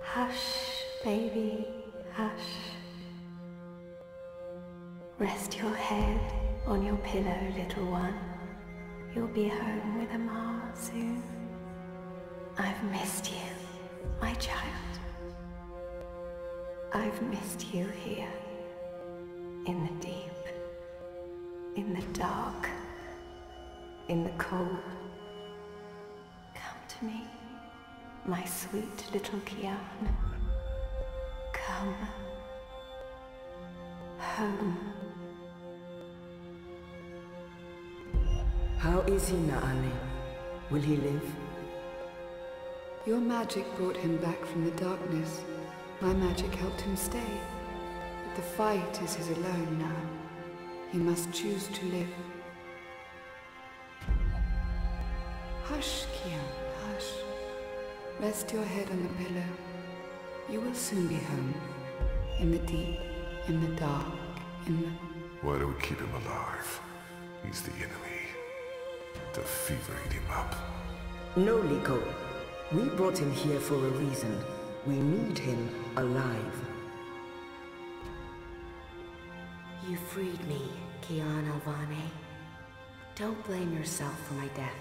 Hush, baby, hush. Rest your head on your pillow, little one. You'll be home with Ma soon. I've missed you, my child. I've missed you here, in the deep, in the dark, in the cold. Come to me, my sweet little Kian. Come home. How is he, Naali? Will he live? Your magic brought him back from the darkness. My magic helped him stay. But the fight is his alone now. He must choose to live. Hush, Kian, hush. Rest your head on the pillow. You will soon be home. In the deep, in the dark, in the... Why do we keep him alive? He's the enemy. The fever ate him up. No, Liko. We brought him here for a reason. We need him alive. You freed me, Kian Alvane. Don't blame yourself for my death.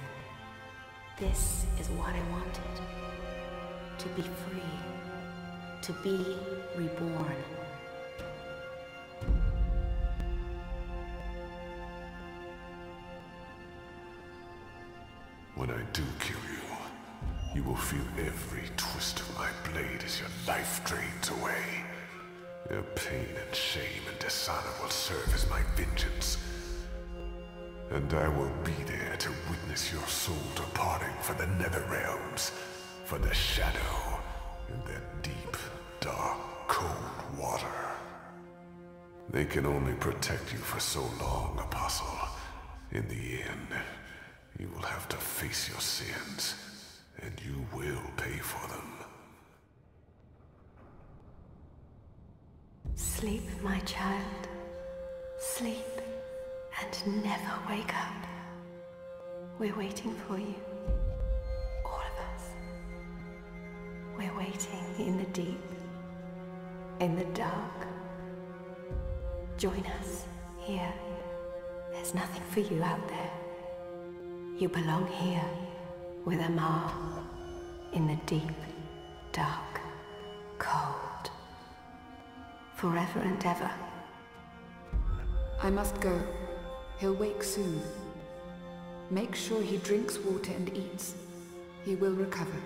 This is what I wanted. To be free. To be reborn. When I do kill you, you will feel every twist of my blade as your life drains away. Your pain and shame and dishonor will serve as my vengeance. And I will be there to witness your soul departing for the nether realms, for the shadow, in that deep, dark, cold water. They can only protect you for so long, Apostle. In the end, you will have to face your sins, and you will pay for them. Sleep, my child. Sleep and never wake up. We're waiting for you. All of us. We're waiting in the deep, in the dark. Join us here. There's nothing for you out there. You belong here with Amar in the deep, dark, cold. Forever and ever. I must go. He'll wake soon. Make sure he drinks water and eats. He will recover.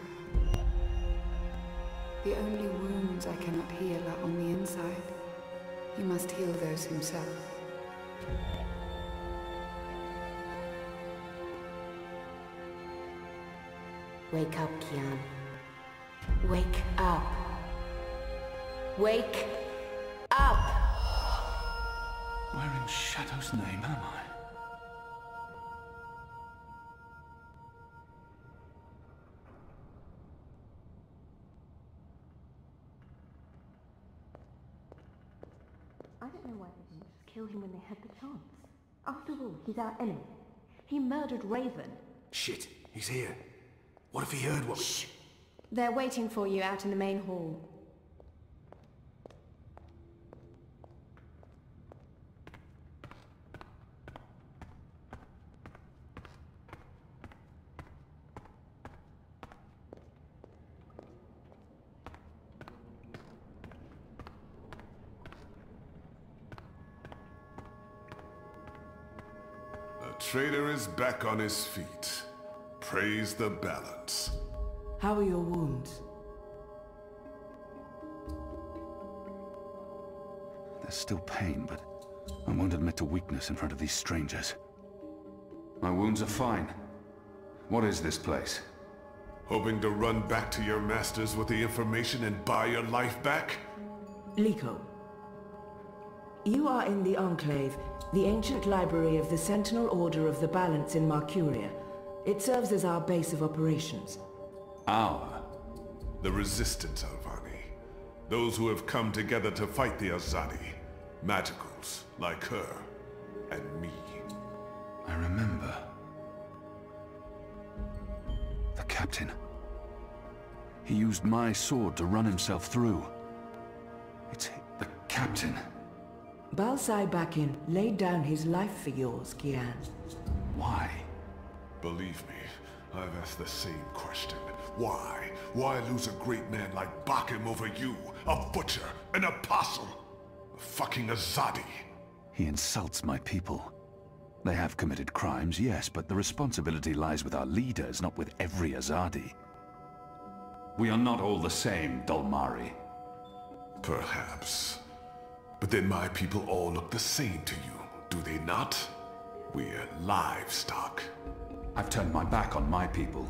The only wounds I cannot heal are on the inside. He must heal those himself. Wake up, Kian. Wake up. Wake up! Where in Shadow's name am I? I don't know why they didn't just kill him when they had the chance. After all, he's our enemy. He murdered Raven. Shit, he's here. What if he heard what? Shh! They're waiting for you out in the main hall. The traitor is back on his feet. Praise the balance. How are your wounds? There's still pain, but I won't admit to weakness in front of these strangers. My wounds are fine. What is this place? Hoping to run back to your masters with the information and buy your life back? Liko, you are in the Enclave, the ancient library of the Sentinel Order of the Balance in Marcuria. It serves as our base of operations. Our? The Resistance, Alvani. Those who have come together to fight the Azadi. Magicals, like her. And me. I remember. The captain. He used my sword to run himself through. It's the captain. Balsai Bakin laid down his life for yours, Kian. Why? Believe me, I've asked the same question. Why? Why lose a great man like Bakim over you? A butcher, an apostle, a fucking Azadi. He insults my people. They have committed crimes, yes, but the responsibility lies with our leaders, not with every Azadi. We are not all the same, Dalmari. Perhaps. But then my people all look the same to you, do they not? We're livestock. I've turned my back on my people.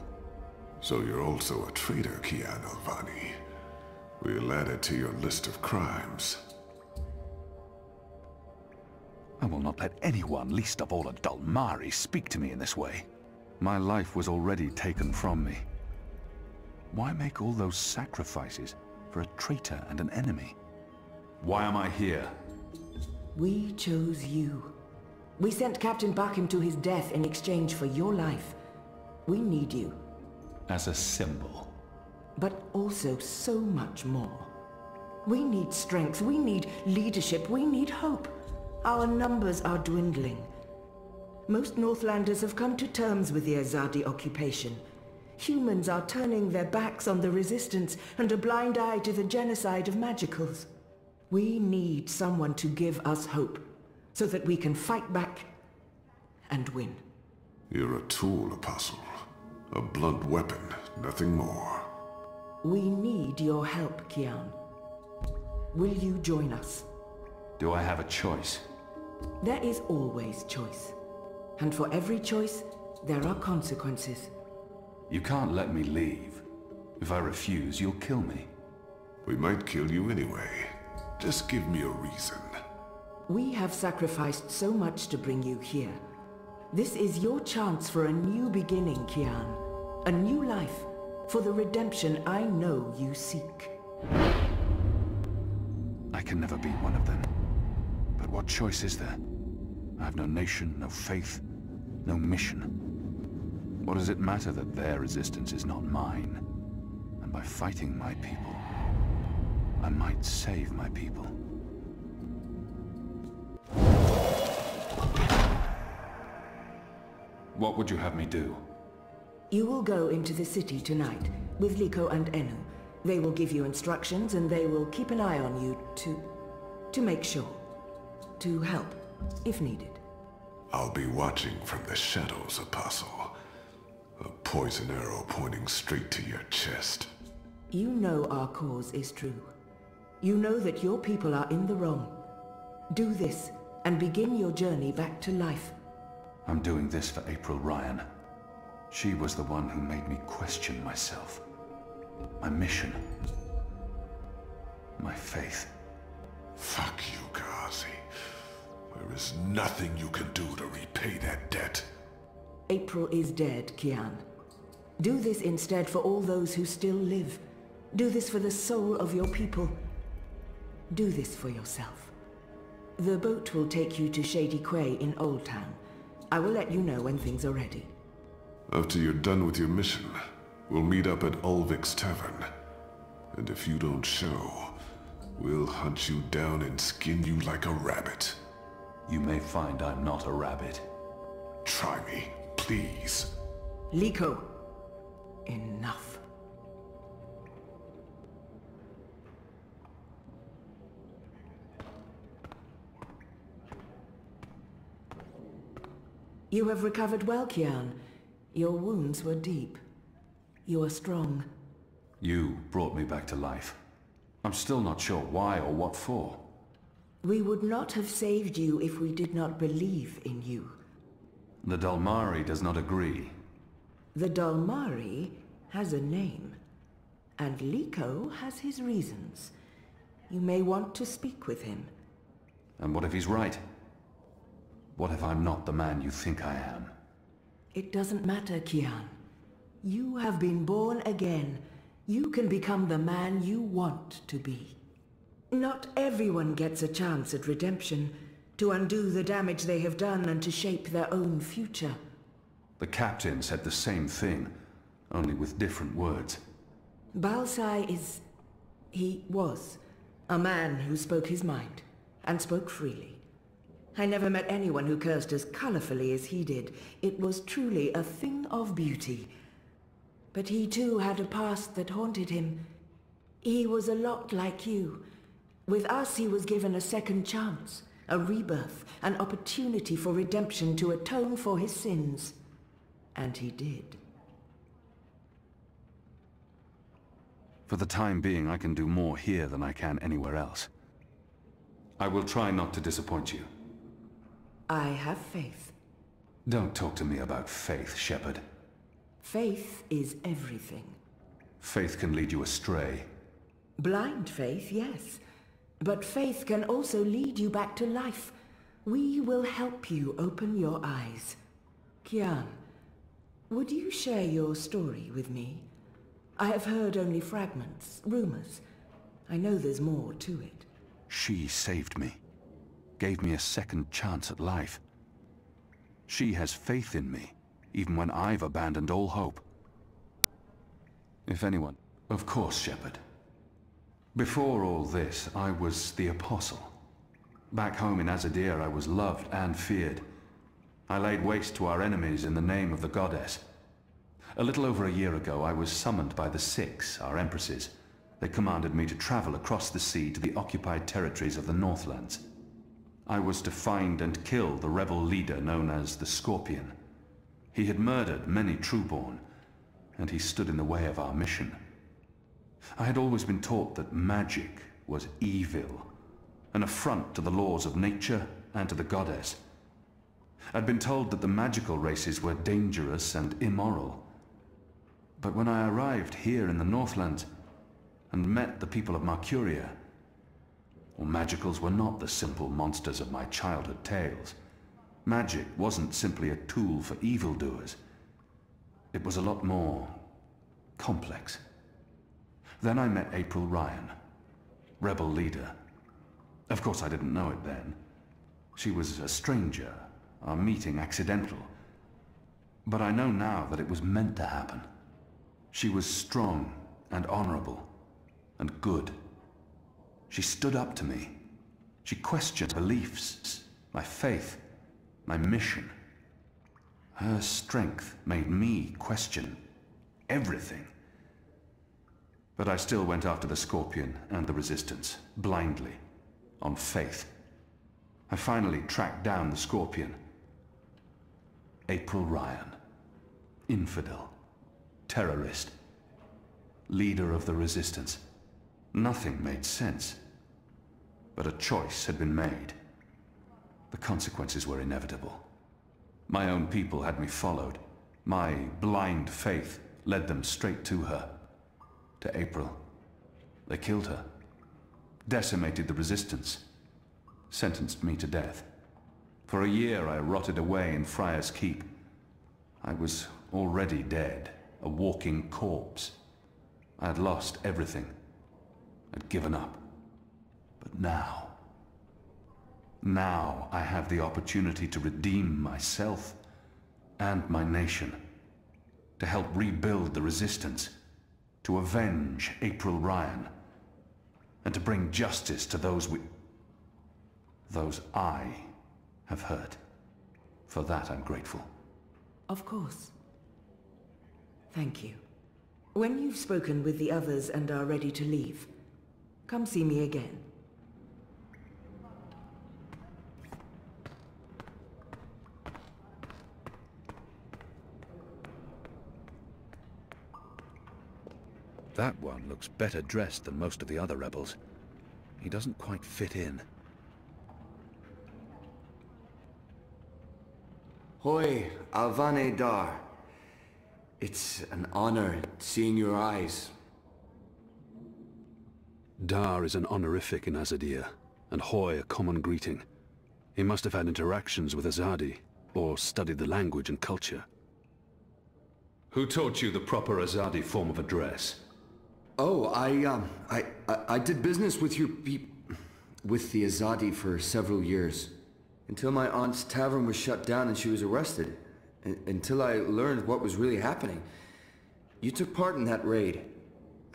So you're also a traitor, Kian Alvani. We'll add it to your list of crimes. I will not let anyone, least of all a Dalmari, speak to me in this way. My life was already taken from me. Why make all those sacrifices for a traitor and an enemy? Why am I here? We chose you. We sent Captain Bakim to his death in exchange for your life. We need you. As a symbol. But also so much more. We need strength, we need leadership, we need hope. Our numbers are dwindling. Most Northlanders have come to terms with the Azadi occupation. Humans are turning their backs on the resistance and a blind eye to the genocide of magicals. We need someone to give us hope, so that we can fight back and win. You're a tool, Apostle. A blunt weapon, nothing more. We need your help, Kian. Will you join us? Do I have a choice? There is always choice. And for every choice, there are consequences. You can't let me leave. If I refuse, you'll kill me. We might kill you anyway. Just give me a reason. We have sacrificed so much to bring you here. This is your chance for a new beginning, Kian. A new life, for the redemption I know you seek. I can never be one of them. But what choice is there? I have no nation, no faith, no mission. What does it matter that their resistance is not mine? And by fighting my people, I might save my people. What would you have me do? You will go into the city tonight with Liko and Enu. They will give you instructions and they will keep an eye on you to make sure. To help, if needed. I'll be watching from the shadows, Apostle. A poison arrow pointing straight to your chest. You know our cause is true. You know that your people are in the wrong. Do this and begin your journey back to life. I'm doing this for April Ryan. She was the one who made me question myself. My mission. My faith. Fuck you, Ghazi. There is nothing you can do to repay that debt. April is dead, Kian. Do this instead for all those who still live. Do this for the soul of your people. Do this for yourself. The boat will take you to Shady Quay in Old Town. I will let you know when things are ready. After you're done with your mission, we'll meet up at Ulvik's Tavern. And if you don't show, we'll hunt you down and skin you like a rabbit. You may find I'm not a rabbit. Try me, please. Liko, enough. You have recovered well, Kian. Your wounds were deep. You are strong. You brought me back to life. I'm still not sure why or what for. We would not have saved you if we did not believe in you. The Dalmari does not agree. The Dalmari has a name, and Liko has his reasons. You may want to speak with him. And what if he's right? What if I'm not the man you think I am? It doesn't matter, Kian. You have been born again. You can become the man you want to be. Not everyone gets a chance at redemption, to undo the damage they have done and to shape their own future. The captain said the same thing, only with different words. Balsai is... he was a man who spoke his mind, and spoke freely. I never met anyone who cursed as colorfully as he did. It was truly a thing of beauty. But he too had a past that haunted him. He was a lot like you. With us he was given a second chance, a rebirth, an opportunity for redemption to atone for his sins. And he did. For the time being, I can do more here than I can anywhere else. I will try not to disappoint you. I have faith. Don't talk to me about faith, Shepard. Faith is everything. Faith can lead you astray. Blind faith, yes. But faith can also lead you back to life. We will help you open your eyes. Kian, would you share your story with me? I have heard only fragments, rumors. I know there's more to it. She saved me. Gave me a second chance at life. She has faith in me, even when I've abandoned all hope. If anyone... Of course, Shepard. Before all this, I was the Apostle. Back home in Azadir, I was loved and feared. I laid waste to our enemies in the name of the goddess. A little over a year ago, I was summoned by the Six, our empresses. They commanded me to travel across the sea to the occupied territories of the Northlands. I was to find and kill the rebel leader known as the Scorpion. He had murdered many Trueborn, and he stood in the way of our mission. I had always been taught that magic was evil, an affront to the laws of nature and to the goddess. I'd been told that the magical races were dangerous and immoral. But when I arrived here in the Northlands and met the people of Marcuria, well, magicals were not the simple monsters of my childhood tales. Magic wasn't simply a tool for evildoers. It was a lot more complex. Then I met April Ryan, rebel leader. Of course I didn't know it then. She was a stranger, our meeting accidental. But I know now that it was meant to happen. She was strong and honorable and good. She stood up to me. She questioned beliefs, my faith, my mission. Her strength made me question everything. But I still went after the Scorpion and the Resistance, blindly, on faith. I finally tracked down the Scorpion. April Ryan. Infidel. Terrorist. Leader of the Resistance. Nothing made sense. But a choice had been made. The consequences were inevitable. My own people had me followed. My blind faith led them straight to her. To April. They killed her. Decimated the Resistance. Sentenced me to death. For a year I rotted away in Friar's Keep. I was already dead, a walking corpse. I had lost everything. I'd given up. But now I have the opportunity to redeem myself and my nation. To help rebuild the Resistance. To avenge April Ryan. And to bring justice to those I have hurt. For that I'm grateful. Of course. Thank you. When you've spoken with the others and are ready to leave, come see me again. That one looks better dressed than most of the other rebels. He doesn't quite fit in. Hoi, Alvane Dar. It's an honor seeing your eyes. Dar is an honorific in Azadir, and Hoi a common greeting. He must have had interactions with Azadi, or studied the language and culture. Who taught you the proper Azadi form of address? Oh, I did business with with the Azadi for several years. Until my aunt's tavern was shut down and she was arrested. Until I learned what was really happening. You took part in that raid.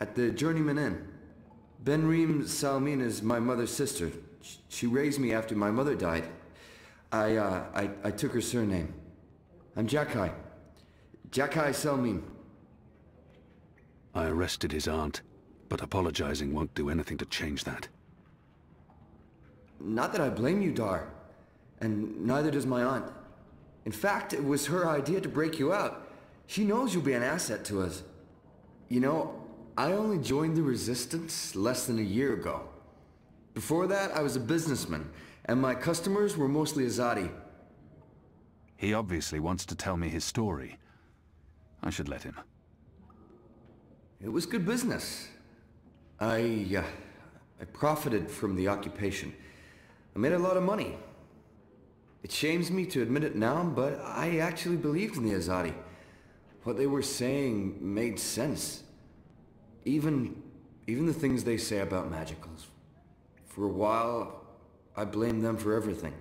at the Journeyman Inn. Benreem Salmin is my mother's sister. She raised me after my mother died. I took her surname. I'm Jakai. Jakai Salmin. I arrested his aunt, but apologizing won't do anything to change that. Not that I blame you, Dar. And neither does my aunt. In fact, it was her idea to break you out. She knows you'll be an asset to us. You know, I only joined the Resistance less than a year ago. Before that, I was a businessman, and my customers were mostly Azadi. He obviously wants to tell me his story. I should let him. It was good business. I profited from the occupation. I made a lot of money. It shames me to admit it now, but I actually believed in the Azadi. What they were saying made sense. Even the things they say about magicals. For a while, I blamed them for everything.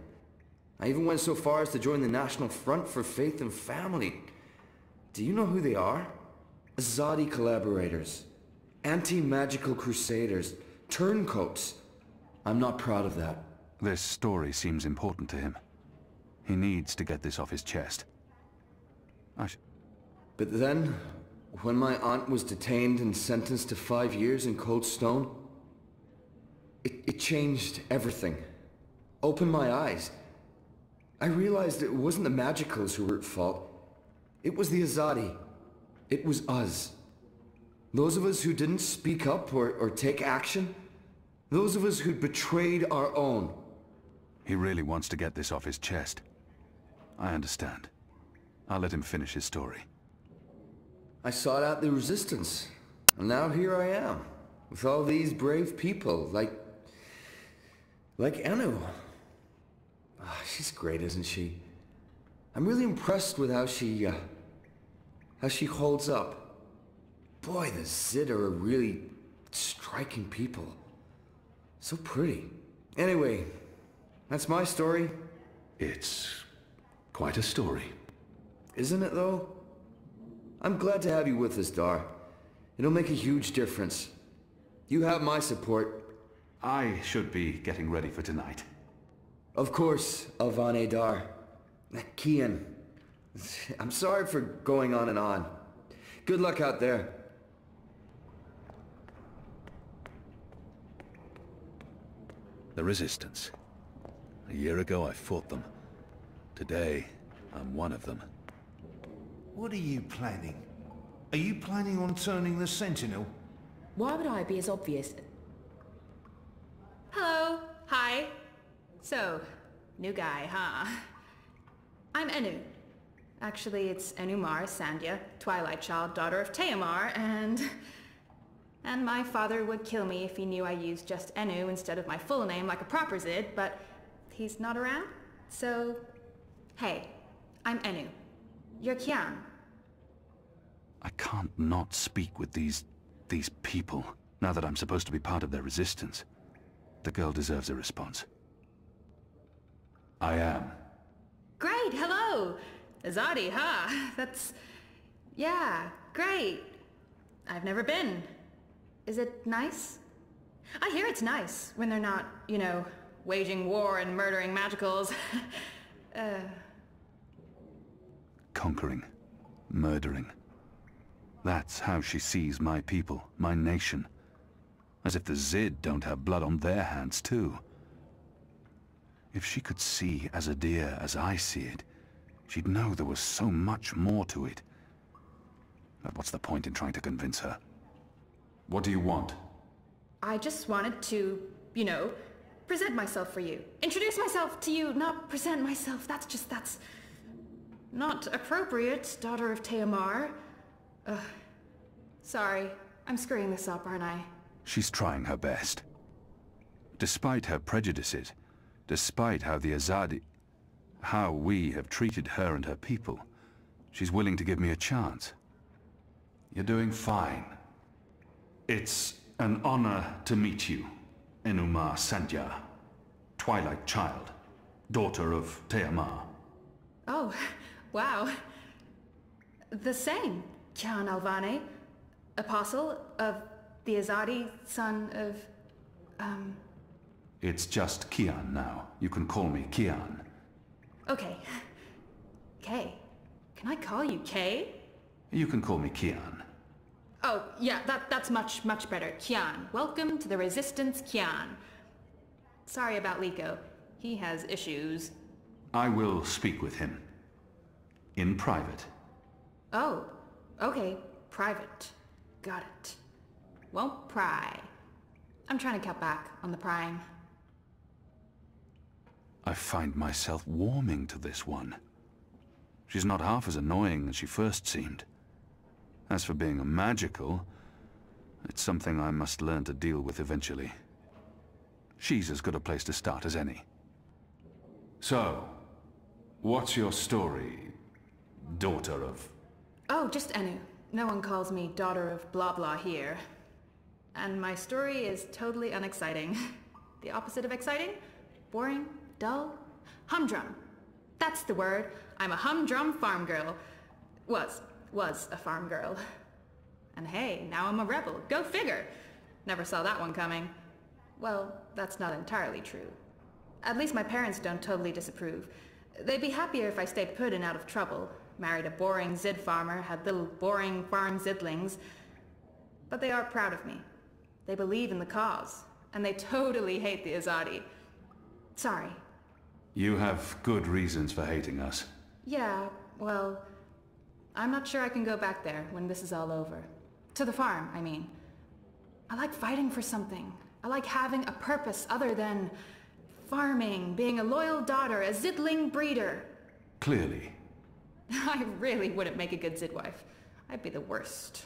I even went so far as to join the National Front for Faith and Family. Do you know who they are? Azadi collaborators. Anti-magical crusaders. Turncoats. I'm not proud of that. This story seems important to him. He needs to get this off his chest. But then, when my aunt was detained and sentenced to 5 years in Cold Stone, it changed everything. Opened my eyes. I realized it wasn't the magicals who were at fault. It was the Azadi. It was us. Those of us who didn't speak up or take action. Those of us who'd betrayed our own. He really wants to get this off his chest. I understand. I'll let him finish his story. I sought out the Resistance, and now here I am, with all these brave people, like Anu. Oh, she's great, isn't she? I'm really impressed with how she holds up. Boy, the Zid are a really striking people. So pretty. Anyway, that's my story. It's quite a story. Isn't it, though? I'm glad to have you with us, Dar. It'll make a huge difference. You have my support. I should be getting ready for tonight. Of course, Alvane Dar. Kian. I'm sorry for going on and on. Good luck out there. The Resistance. A year ago I fought them. Today, I'm one of them. What are you planning? Are you planning on turning the Sentinel? Why would I be as obvious? Hello. Hi. So, new guy, huh? I'm Enu. Actually, it's Enumar Sandhya, Twilight Child, daughter of Teomar, and my father would kill me if he knew I used just Enu instead of my full name like a proper Zid, but he's not around, so... Hey, I'm Enu. You're Kian. I can't not speak with these people, now that I'm supposed to be part of their resistance. The girl deserves a response. I am. Great, hello! Azadi, huh? That's... yeah, great. I've never been. Is it nice? I hear it's nice when they're not, you know, waging war and murdering magicals. Conquering. Murdering. That's how she sees my people, my nation. As if the Zid don't have blood on their hands, too. If she could see Azadir as I see it, she'd know there was so much more to it. But what's the point in trying to convince her? What do you want? I just wanted to, you know, present myself for you. Introduce myself to you, not present myself. That's not appropriate, daughter of Teomar. Sorry, I'm screwing this up, aren't I? She's trying her best. Despite her prejudices, despite how the Azadi... how we have treated her and her people, she's willing to give me a chance. You're doing fine. It's an honor to meet you, Enumar Sandhya, Twilight Child, daughter of Teomar. Oh, wow. The same, Kian Alvane, apostle of the Azadi, son of, It's just Kian now. You can call me Kian. Okay. Kay. Can I call you Kay? You can call me Kian. Oh, yeah, that's much better. Kian. Welcome to the Resistance, Kian. Sorry about Liko. He has issues. I will speak with him. In private. Oh, okay. Private. Got it. Won't pry. I'm trying to cut back on the prying. I find myself warming to this one. She's not half as annoying as she first seemed. As for being a magical, it's something I must learn to deal with eventually. She's as good a place to start as any. So, what's your story, daughter of... Oh, just Enu. No one calls me daughter of blah blah here. And my story is totally unexciting. The opposite of exciting? Boring? Dull? Humdrum. That's the word. I'm a humdrum farm girl. Was a farm girl. And hey, now I'm a rebel. Go figure. Never saw that one coming. Well, that's not entirely true. At least my parents don't totally disapprove. They'd be happier if I stayed put and out of trouble. Married a boring Zid farmer, had little boring farm Zidlings. But they are proud of me. They believe in the cause. And they totally hate the Azadi. Sorry. You have good reasons for hating us. Yeah, well, I'm not sure I can go back there when this is all over. To the farm, I mean. I like fighting for something. I like having a purpose other than farming, being a loyal daughter, a Zidling breeder. Clearly. I really wouldn't make a good Zidwife. I'd be the worst.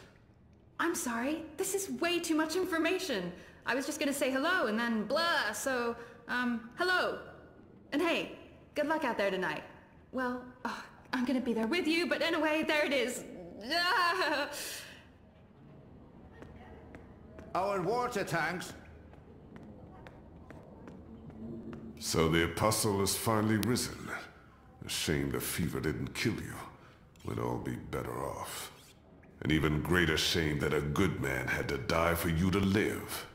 I'm sorry, this is way too much information. I was just gonna say hello and then blah, so, hello. And hey, good luck out there tonight. Well, I'm gonna be there with you, but anyway, there it is. Oh, and water tanks. So the Apostle has finally risen. A shame the fever didn't kill you. We'd all be better off. An even greater shame that a good man had to die for you to live.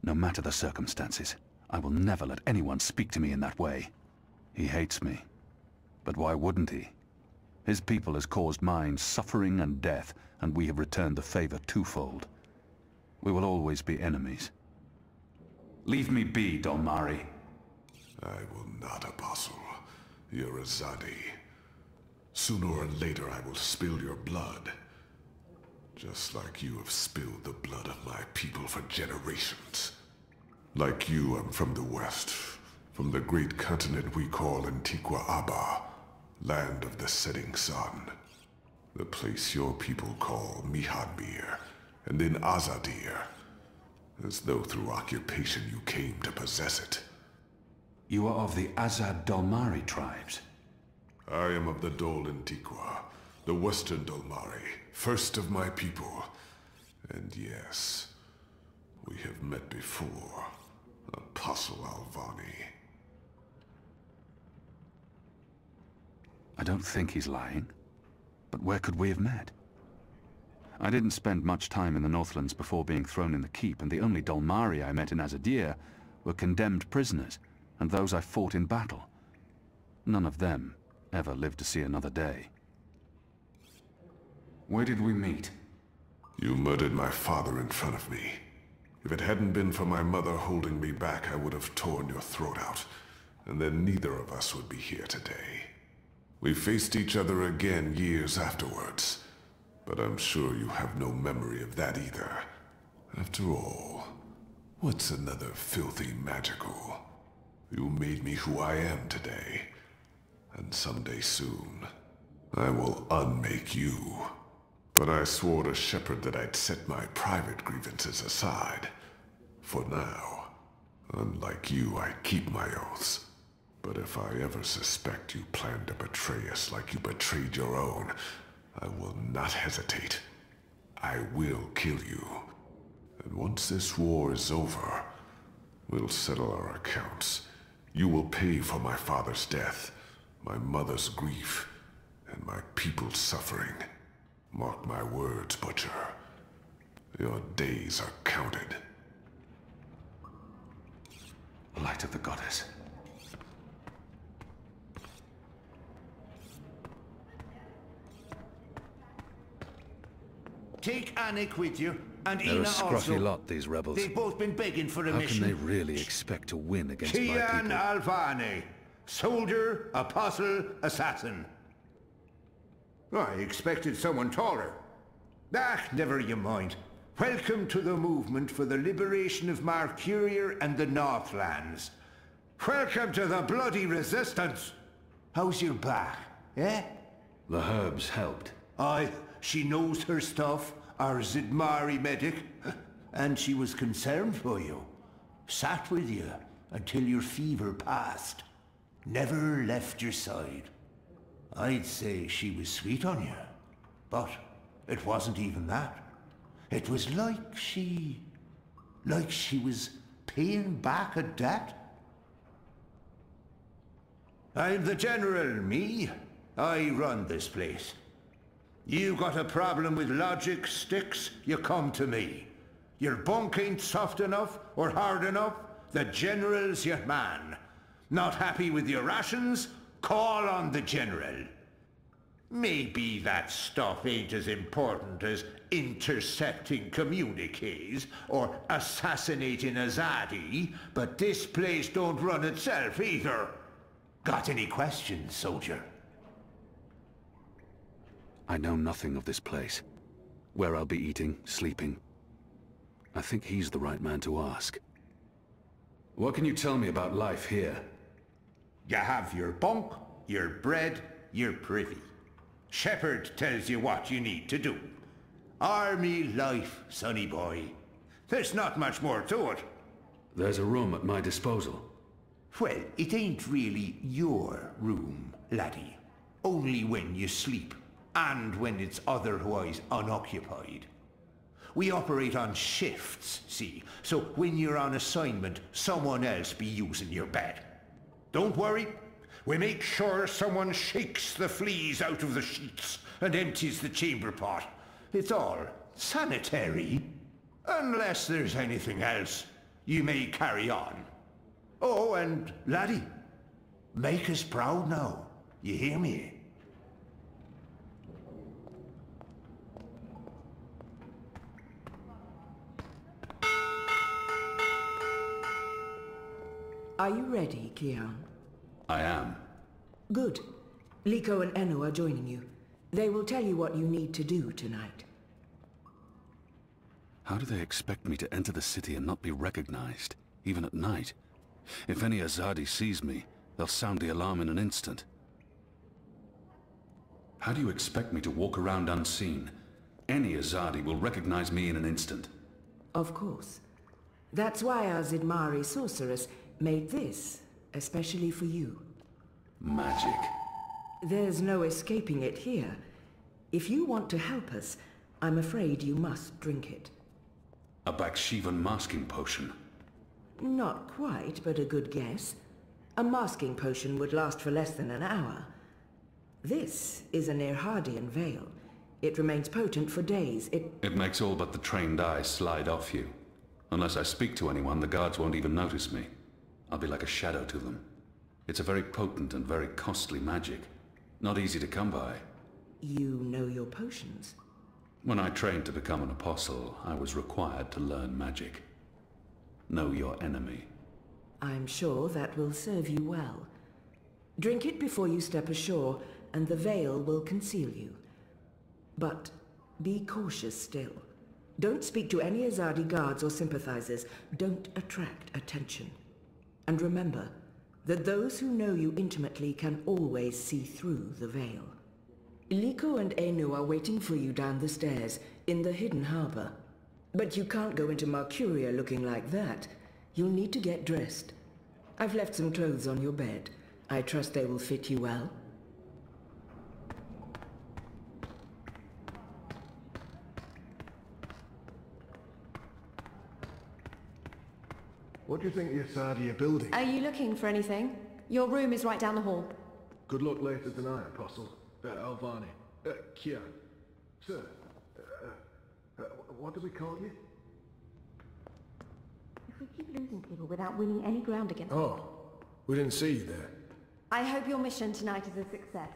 No matter the circumstances, I will never let anyone speak to me in that way. He hates me. But why wouldn't he? His people has caused mine suffering and death, and we have returned the favor twofold. We will always be enemies. Leave me be, Dolmari. I will not, Apostle. You're a Zadi. Sooner or later I will spill your blood. Just like you have spilled the blood of my people for generations. Like you, I'm from the West. From the great continent we call Antigua Aba. Land of the setting sun. The place your people call Mihadmir, and then Azadir. As though through occupation you came to possess it. You are of the Azad Dolmari tribes. I am of the Dol Antigua, the Western Dolmari, first of my people. And yes, we have met before, Apostle Alvani. I don't think he's lying. But where could we have met? I didn't spend much time in the Northlands before being thrown in the keep, and the only Dolmari I met in Azadir were condemned prisoners, and those I fought in battle. None of them ever lived to see another day. Where did we meet? You murdered my father in front of me. If it hadn't been for my mother holding me back, I would have torn your throat out, and then neither of us would be here today. We faced each other again years afterwards, but I'm sure you have no memory of that either. After all, what's another filthy magical? You made me who I am today, and someday soon, I will unmake you. But I swore to Shepherd that I'd set my private grievances aside. For now. Unlike you, I keep my oaths. But if I ever suspect you plan to betray us like you betrayed your own, I will not hesitate. I will kill you. And once this war is over, we'll settle our accounts. You will pay for my father's death, my mother's grief, and my people's suffering. Mark my words, Butcher. Your days are counted. Light of the goddess. Take Anik with you, and They're Ina a scruffy also. lot, these rebels. They've both been begging for a How mission. can they really expect to win against my Kian people? Alvane. Soldier, apostle, assassin. I expected someone taller. Ah, never you mind. Welcome to the movement for the liberation of Mercuria and the Northlands. Welcome to the bloody resistance. How's your back, eh? The herbs helped. Aye, she knows her stuff, our Zidmari medic, and she was concerned for you. Sat with you until your fever passed. Never left your side. I'd say she was sweet on you, but it wasn't even that. It was like she was paying back a debt. I'm the general, me. I run this place. You got a problem with logic, sticks, you come to me. Your bunk ain't soft enough or hard enough, the general's your man. Not happy with your rations? Call on the general. Maybe that stuff ain't as important as intercepting communiques or assassinating Azadi, but this place don't run itself either. Got any questions, soldier? I know nothing of this place. Where I'll be eating, sleeping. I think he's the right man to ask. What can you tell me about life here? You have your bunk, your bread, your privy. Shepherd tells you what you need to do. Army life, sonny boy. There's not much more to it. There's a room at my disposal. Well, it ain't really your room, laddie. Only when you sleep, and when it's otherwise unoccupied. We operate on shifts, see, so when you're on assignment, someone else be using your bed. Don't worry, we make sure someone shakes the fleas out of the sheets and empties the chamber pot. It's all sanitary. Unless there's anything else, you may carry on. Oh, and laddie, make us proud now, you hear me? Are you ready, Kian? I am. Good. Liko and Enu are joining you. They will tell you what you need to do tonight. How do they expect me to enter the city and not be recognized, even at night? If any Azadi sees me, they'll sound the alarm in an instant. How do you expect me to walk around unseen? Any Azadi will recognize me in an instant. Of course. That's why our Zidmari sorceress made this, especially for you. Magic. There's no escaping it here. If you want to help us, I'm afraid you must drink it. A Bakshivan masking potion. Not quite, but a good guess. A masking potion would last for less than an hour. This is an Irhadian veil. It remains potent for days. It makes all but the trained eyes slide off you. Unless I speak to anyone, the guards won't even notice me. I'll be like a shadow to them. It's a very potent and very costly magic. Not easy to come by. You know your potions? When I trained to become an apostle, I was required to learn magic. Know your enemy. I'm sure that will serve you well. Drink it before you step ashore, and the veil will conceal you. But be cautious still. Don't speak to any Azadi guards or sympathizers. Don't attract attention. And remember that those who know you intimately can always see through the veil. Liko and Enu are waiting for you down the stairs in the hidden harbor. But you can't go into Mercuria looking like that. You'll need to get dressed. I've left some clothes on your bed. I trust they will fit you well. What do you think the Asadi are building? Are you looking for anything? Your room is right down the hall. Good luck later tonight, Apostle. Alvani. Kian. Sir. What do we call you? If we keep losing people without winning any ground against them. Oh, we didn't see you there. I hope your mission tonight is a success.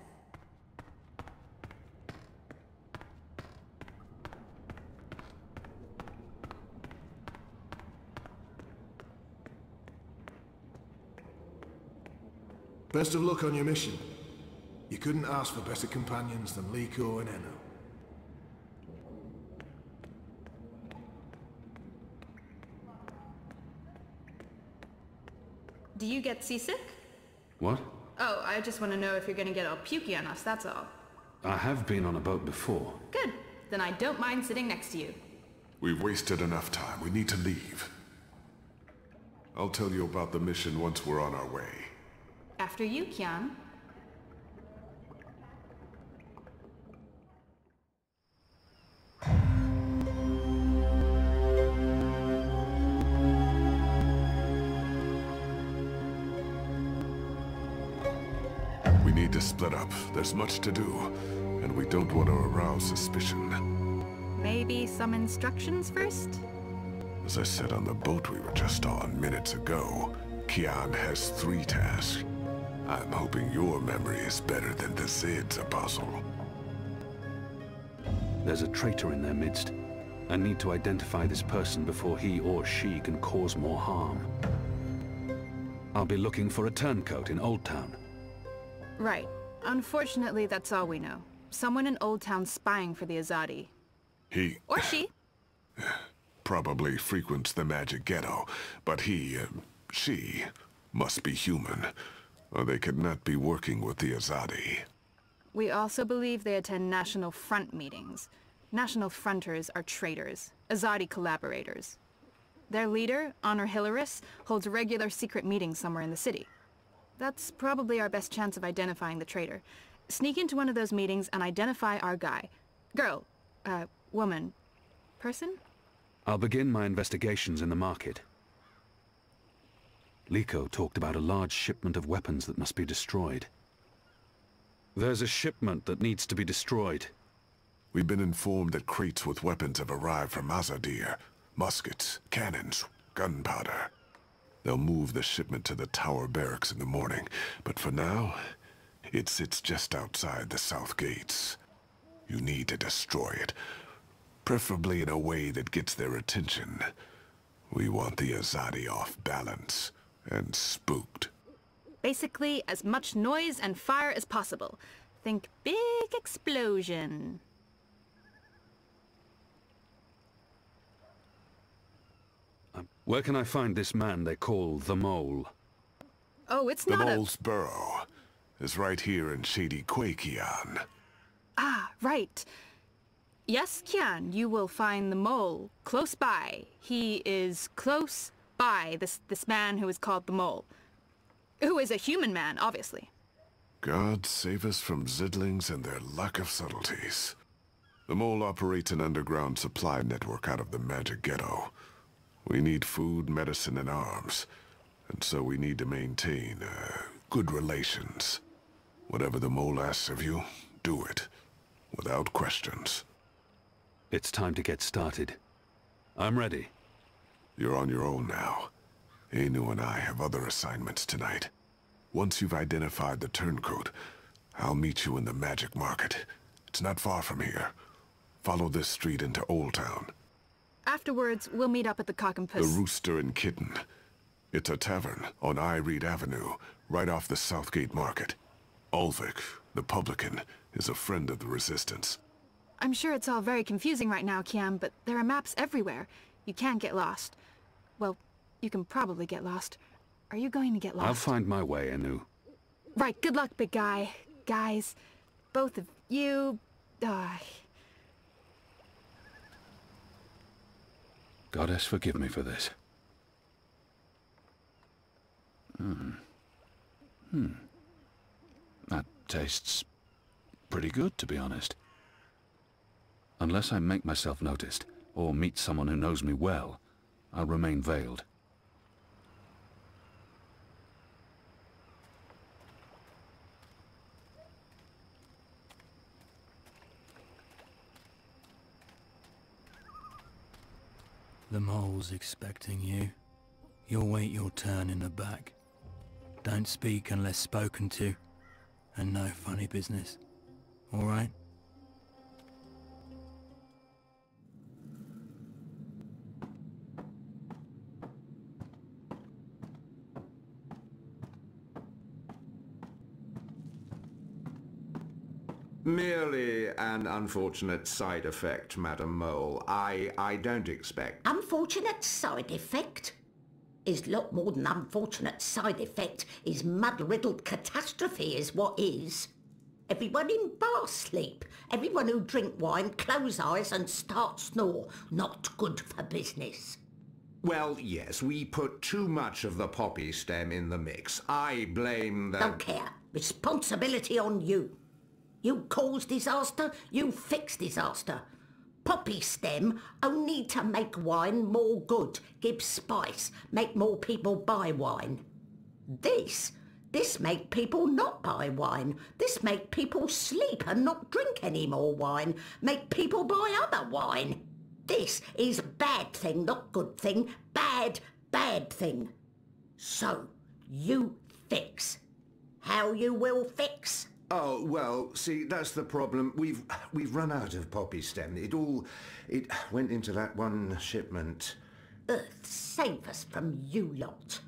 Best of luck on your mission. You couldn't ask for better companions than Liko and Enno. Do you get seasick? What? Oh, I just want to know if you're gonna get all pukey on us, that's all. I have been on a boat before. Good. Then I don't mind sitting next to you. We've wasted enough time. We need to leave. I'll tell you about the mission once we're on our way. After you, Kian. We need to split up. There's much to do, and we don't want to arouse suspicion. Maybe some instructions first? As I said on the boat we were just on minutes ago, Kian has 3 tasks. I'm hoping your memory is better than the Zed's, Apostle. There's a traitor in their midst. I need to identify this person before he or she can cause more harm. I'll be looking for a turncoat in Old Town. Right. Unfortunately, that's all we know. Someone in Old Town spying for the Azadi. He... Or she. probably frequents the magic ghetto, but she must be human, or they could not be working with the Azadi. We also believe they attend National Front meetings. National Fronters are traitors, Azadi collaborators. Their leader, Honor Hilaris, holds regular secret meetings somewhere in the city. That's probably our best chance of identifying the traitor. Sneak into one of those meetings and identify our guy. Girl, woman, person? I'll begin my investigations in the market. Liko talked about a large shipment of weapons that must be destroyed. There's a shipment that needs to be destroyed. We've been informed that crates with weapons have arrived from Azadir. Muskets, cannons, gunpowder. They'll move the shipment to the tower barracks in the morning, but for now, it sits just outside the south gates. You need to destroy it, preferably in a way that gets their attention. We want the Azadi off balance and spooked. Basically, as much noise and fire as possible. Think big explosion. Where can I find this man they call the Mole? Oh, it's the not Mole's burrow is right here in Shady Quay, Kian. Ah, right. Yes, Kian, you will find the Mole close by. He is close by, this man who is called the Mole. Who is a human man, obviously. God save us from Zidlings and their lack of subtleties. The Mole operates an underground supply network out of the magic ghetto. We need food, medicine, and arms. And so we need to maintain, good relations. Whatever the Mole asks of you, do it. Without questions. It's time to get started. I'm ready. You're on your own now. Anu and I have other assignments tonight. Once you've identified the turncoat, I'll meet you in the magic market. It's not far from here. Follow this street into Old Town. Afterwards, we'll meet up at the Cock and The Puss. Rooster and Kitten. It's a tavern on I Reed Avenue, right off the Southgate Market. Ulvik, the publican, is a friend of the Resistance. I'm sure it's all very confusing right now, Kian, but there are maps everywhere. You can't get lost. Well, you can probably get lost. Are you going to get lost? I'll find my way, Anu. Right, good luck, big guy. Guys, both of you... Goddess, forgive me for this. That tastes pretty good, to be honest. Unless I make myself noticed, or meet someone who knows me well, I'll remain veiled. The mole's expecting you. You'll wait your turn in the back. Don't speak unless spoken to, and no funny business. All right? Merely an unfortunate side effect, Madam Mole. I don't expect... Unfortunate side effect? Is lot more than unfortunate side effect. Is mud-riddled catastrophe is what is. Everyone in bar sleep. Everyone who drink wine close eyes and start snore. Not good for business. Well, yes, we put too much of the poppy stem in the mix. I blame the... Don't care. Responsibility on you. You cause disaster, you fix disaster. Poppy stem only to make wine more good, give spice, make more people buy wine. This make people not buy wine. This make people sleep and not drink any more wine. Make people buy other wine. This is bad thing, not good thing. Bad thing. So, you fix. How you will fix? Oh, well, see, that's the problem. We've run out of poppy stem. It went into that one shipment. Earth save us from you lot.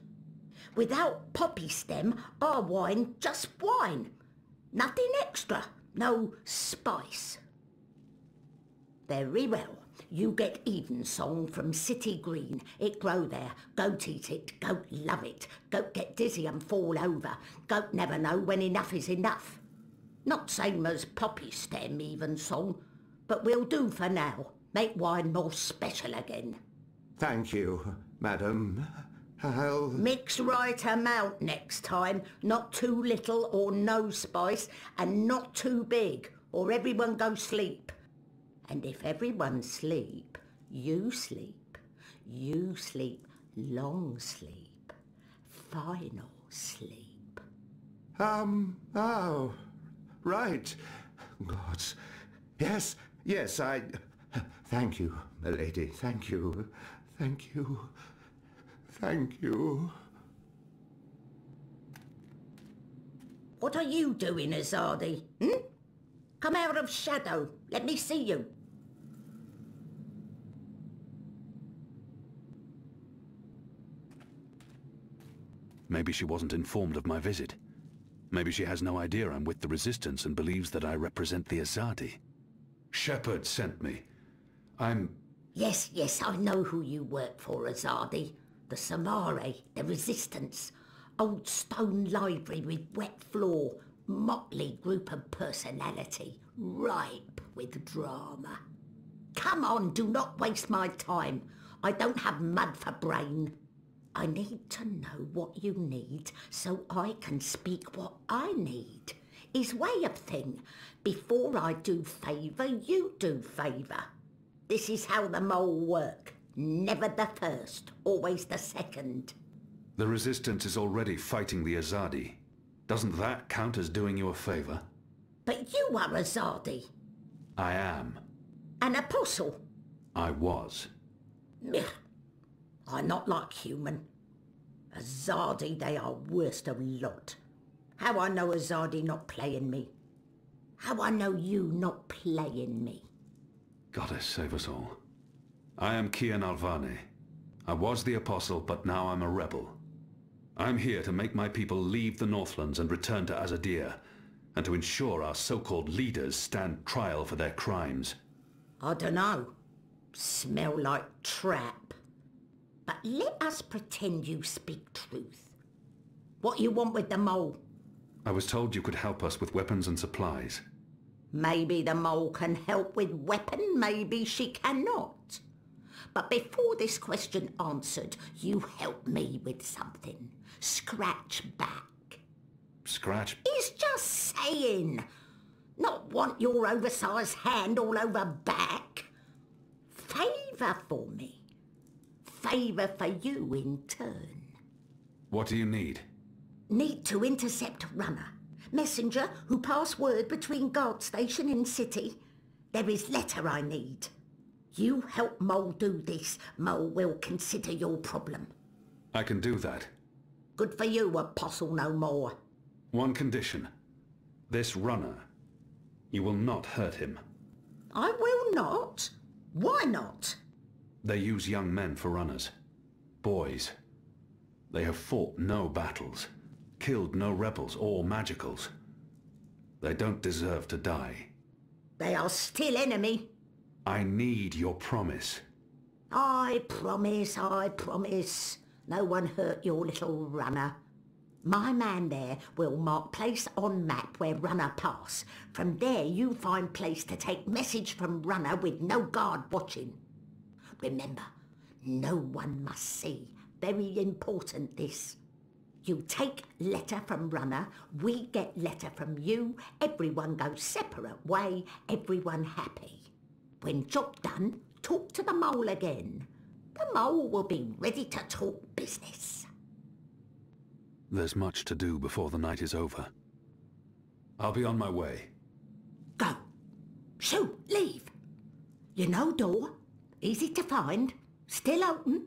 Without poppy stem, our wine just wine. Nothing extra. No spice. Very well. You get Evensong from City Green. It grow there. Goat eat it. Goat love it. Goat get dizzy and fall over. Goat never know when enough is enough. Not same as poppy stem Evensong, but we'll do for now. Make wine more special again. Thank you, madam. I'll... Mix right amount next time. Not too little or no spice, and not too big, or everyone go sleep. And if everyone sleep, you sleep. You sleep long sleep. Final sleep. Oh... Right. Gods. Yes, I... Thank you, milady. Thank you. Thank you. Thank you. What are you doing, Azadi? Come out of shadow. Let me see you. Maybe she wasn't informed of my visit. Maybe she has no idea I'm with the Resistance and believes that I represent the Azadi. Shepard sent me. Yes, I know who you work for, Azadi. The Samare, the Resistance. Old stone library with wet floor. Motley group of personality. Ripe with drama. Come on, do not waste my time. I don't have mud for brain. I need to know what you need so I can speak what I need. Is way of thing. Before I do favour, you do favour. This is how the mole work. Never the first, always the second. The Resistance is already fighting the Azadi. Doesn't that count as doing you a favour? But you are Azadi. I am. An apostle. I was. I'm not like human. Azadi, they are worst of lot. How I know Azadi not playing me? How I know you not playing me? Goddess save us all. I am Kian Alvane. I was the Apostle, but now I'm a rebel. I'm here to make my people leave the Northlands and return to Azadir, and to ensure our so-called leaders stand trial for their crimes. I dunno. Smell like trap. But let us pretend you speak truth. What you want with the mole? I was told you could help us with weapons and supplies. Maybe the mole can help with weapon, maybe she cannot. But before this question answered, you help me with something. Scratch back. Scratch? He's just saying. Not want your oversized hand all over back. Favour for me. Favour for you in turn. What do you need? Need to intercept runner. Messenger who pass word between guard station and city. There is letter I need. You help Mole do this, Mole will consider your problem. I can do that. Good for you, Apostle no more. One condition. This runner. You will not hurt him. I will not? Why not? They use young men for runners. Boys. They have fought no battles, killed no rebels or magicals. They don't deserve to die. They are still enemy. I need your promise. I promise, I promise. No one hurt your little runner. My man there will mark place on map where runner pass. From there you find place to take message from runner with no guard watching. Remember, no one must see. Very important this. You take letter from runner, we get letter from you, everyone goes separate way, everyone happy. When job done, talk to the mole again. The mole will be ready to talk business. There's much to do before the night is over. I'll be on my way. Go. Shoot, leave. You know door, easy to find, still open.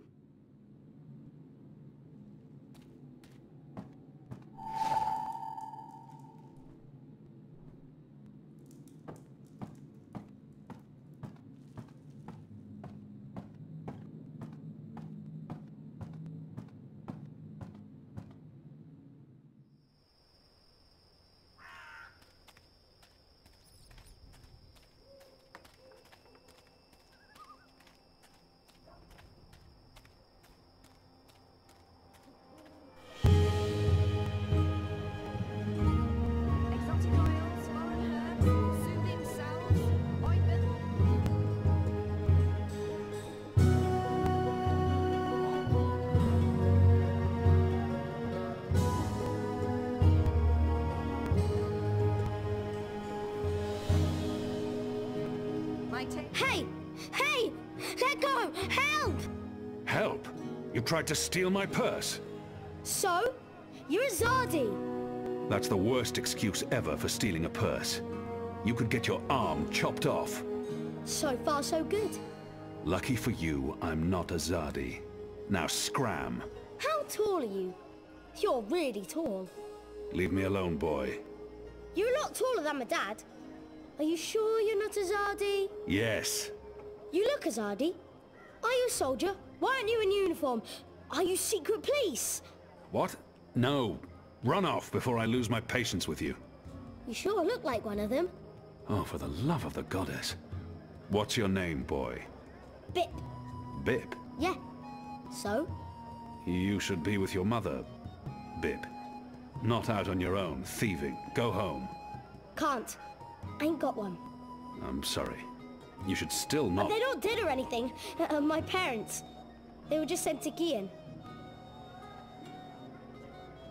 Hey! Hey! Let go! Help! Help? You tried to steal my purse? So? You're a Zardi! That's the worst excuse ever for stealing a purse. You could get your arm chopped off. So far so good. Lucky for you, I'm not a Zardi. Now scram. How tall are you? You're really tall. Leave me alone, boy. You're a lot taller than my dad. Are you sure you're not a Zardi? Yes. You look a Zardi. Are you a soldier? Why aren't you in uniform? Are you secret police? What? No. Run off before I lose my patience with you. You sure look like one of them. Oh, for the love of the goddess. What's your name, boy? Bip. Bip? Yeah. So? You should be with your mother, Bip. Not out on your own, thieving. Go home. Can't. Ain't got one. I'm sorry. You should still not... They're not dead or anything. My parents. They were just sent to Guian.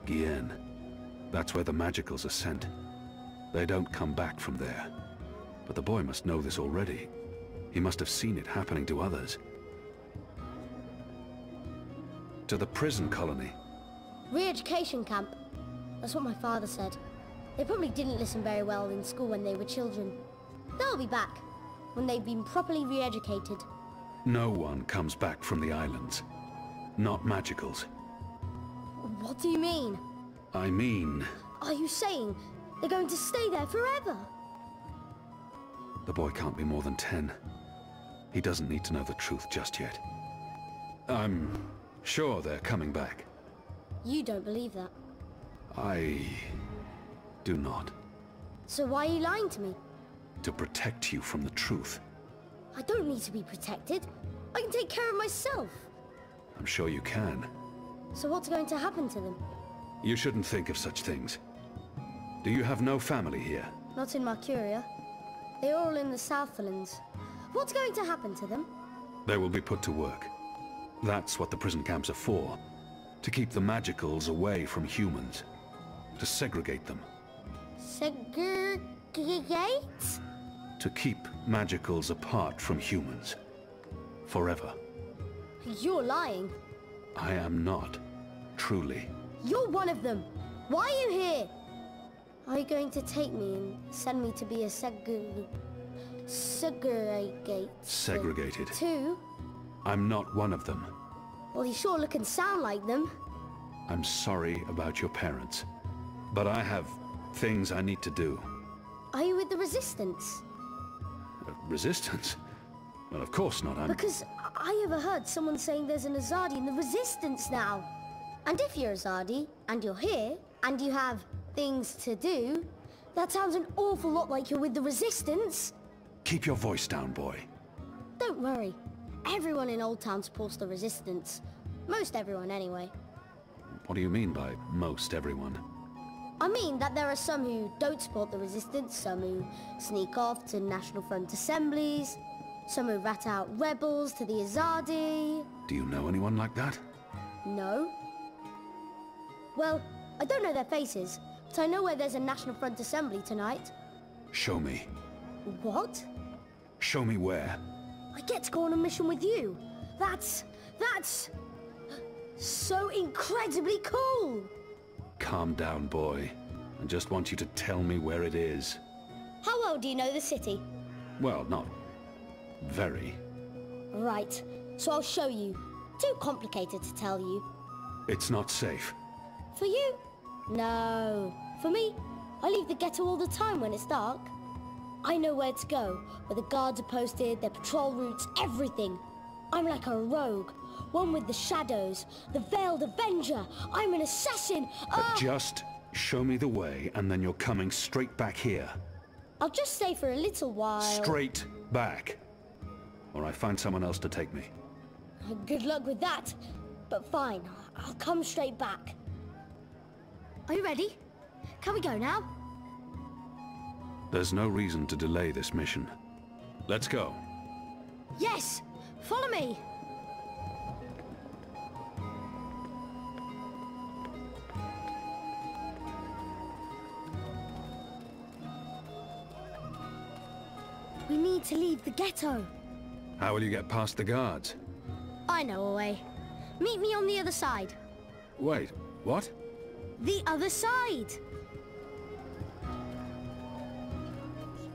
Guian. That's where the magicals are sent. They don't come back from there. But the boy must know this already. He must have seen it happening to others. To the prison colony. Re-education camp. That's what my father said. They probably didn't listen very well in school when they were children. They'll be back, when they've been properly re-educated. No one comes back from the islands. Not magicals. What do you mean? I mean... Are you saying they're going to stay there forever? The boy can't be more than 10. He doesn't need to know the truth just yet. I'm sure they're coming back. You don't believe that. I do not. So why are you lying to me? To protect you from the truth. I don't need to be protected. I can take care of myself. I'm sure you can. So what's going to happen to them? You shouldn't think of such things. Do you have no family here? Not in Mercuria. They're all in the Southlands. What's going to happen to them? They will be put to work. That's what the prison camps are for. To keep the magicals away from humans. To segregate them. Segregate? To keep magicals apart from humans. Forever. You're lying. I am not. Truly. You're one of them. Why are you here? Are you going to take me and send me to be a Segregated. Too? I'm not one of them. Well, you sure look and sound like them. I'm sorry about your parents, but I have things I need to do. Are you with the Resistance? Resistance? Well, of course not. Because I overheard someone saying there's an Azadi in the Resistance now. And if you're Azadi, and you're here, and you have things to do, that sounds an awful lot like you're with the Resistance. Keep your voice down, boy. Don't worry. Everyone in Old Town supports the Resistance. Most everyone, anyway. What do you mean by most everyone? I mean that there are some who don't support the Resistance, some who sneak off to National Front assemblies, some who rat out rebels to the Azadi. Do you know anyone like that? No. Well, I don't know their faces, but I know where there's a National Front assembly tonight. Show me. What? Show me where. I get to go on a mission with you. That's so incredibly cool. Calm down, boy. I just want you to tell me where it is. How well do you know the city? Well, not very. Right, so I'll show you. Too complicated to tell you. It's not safe. For you? No. For me, I leave the ghetto all the time when it's dark. I know where to go, where the guards are posted, their patrol routes, everything. I'm like a rogue, one with the shadows, the Veiled Avenger. I'm an assassin. Just show me the way, and then you're coming straight back here. I'll just stay for a little while. Straight back. Or I find someone else to take me. Good luck with that. But fine, I'll come straight back. Are you ready? Can we go now? There's no reason to delay this mission. Let's go. Yes! Follow me! We need to leave the ghetto. How will you get past the guards? I know a way. Meet me on the other side. Wait, what? The other side!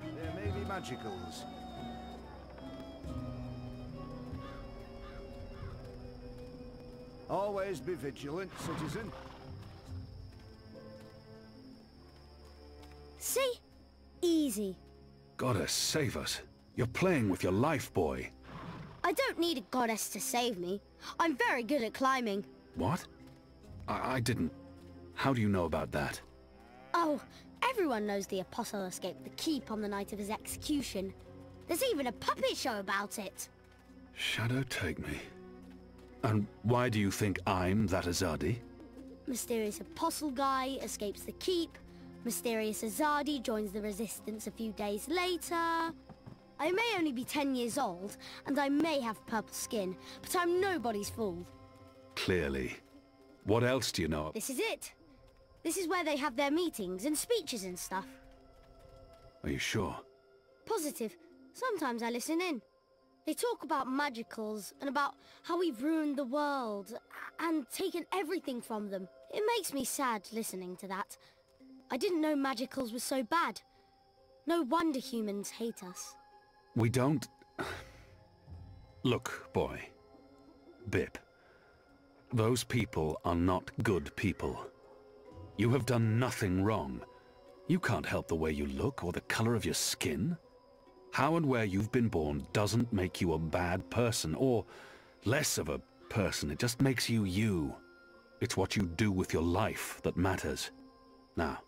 There may be magicals. Always be vigilant, citizen. See? Easy. Gotta save us. You're playing with your life, boy. I don't need a goddess to save me. I'm very good at climbing. What? I didn't... How do you know about that? Oh, everyone knows the Apostle escaped the keep on the night of his execution. There's even a puppet show about it. Shadow take me. And why do you think I'm that Azadi? Mysterious Apostle guy escapes the keep. Mysterious Azadi joins the Resistance a few days later. I may only be 10 years old, and I may have purple skin, but I'm nobody's fool. Clearly. What else do you know? This is it. This is where they have their meetings and speeches and stuff. Are you sure? Positive. Sometimes I listen in. They talk about magicals and about how we've ruined the world and taken everything from them. It makes me sad listening to that. I didn't know magicals were so bad. No wonder humans hate us. We don't... Look, boy. Bip. Those people are not good people. You have done nothing wrong. You can't help the way you look or the color of your skin. How and where you've been born doesn't make you a bad person or less of a person. It just makes you you. It's what you do with your life that matters. Now,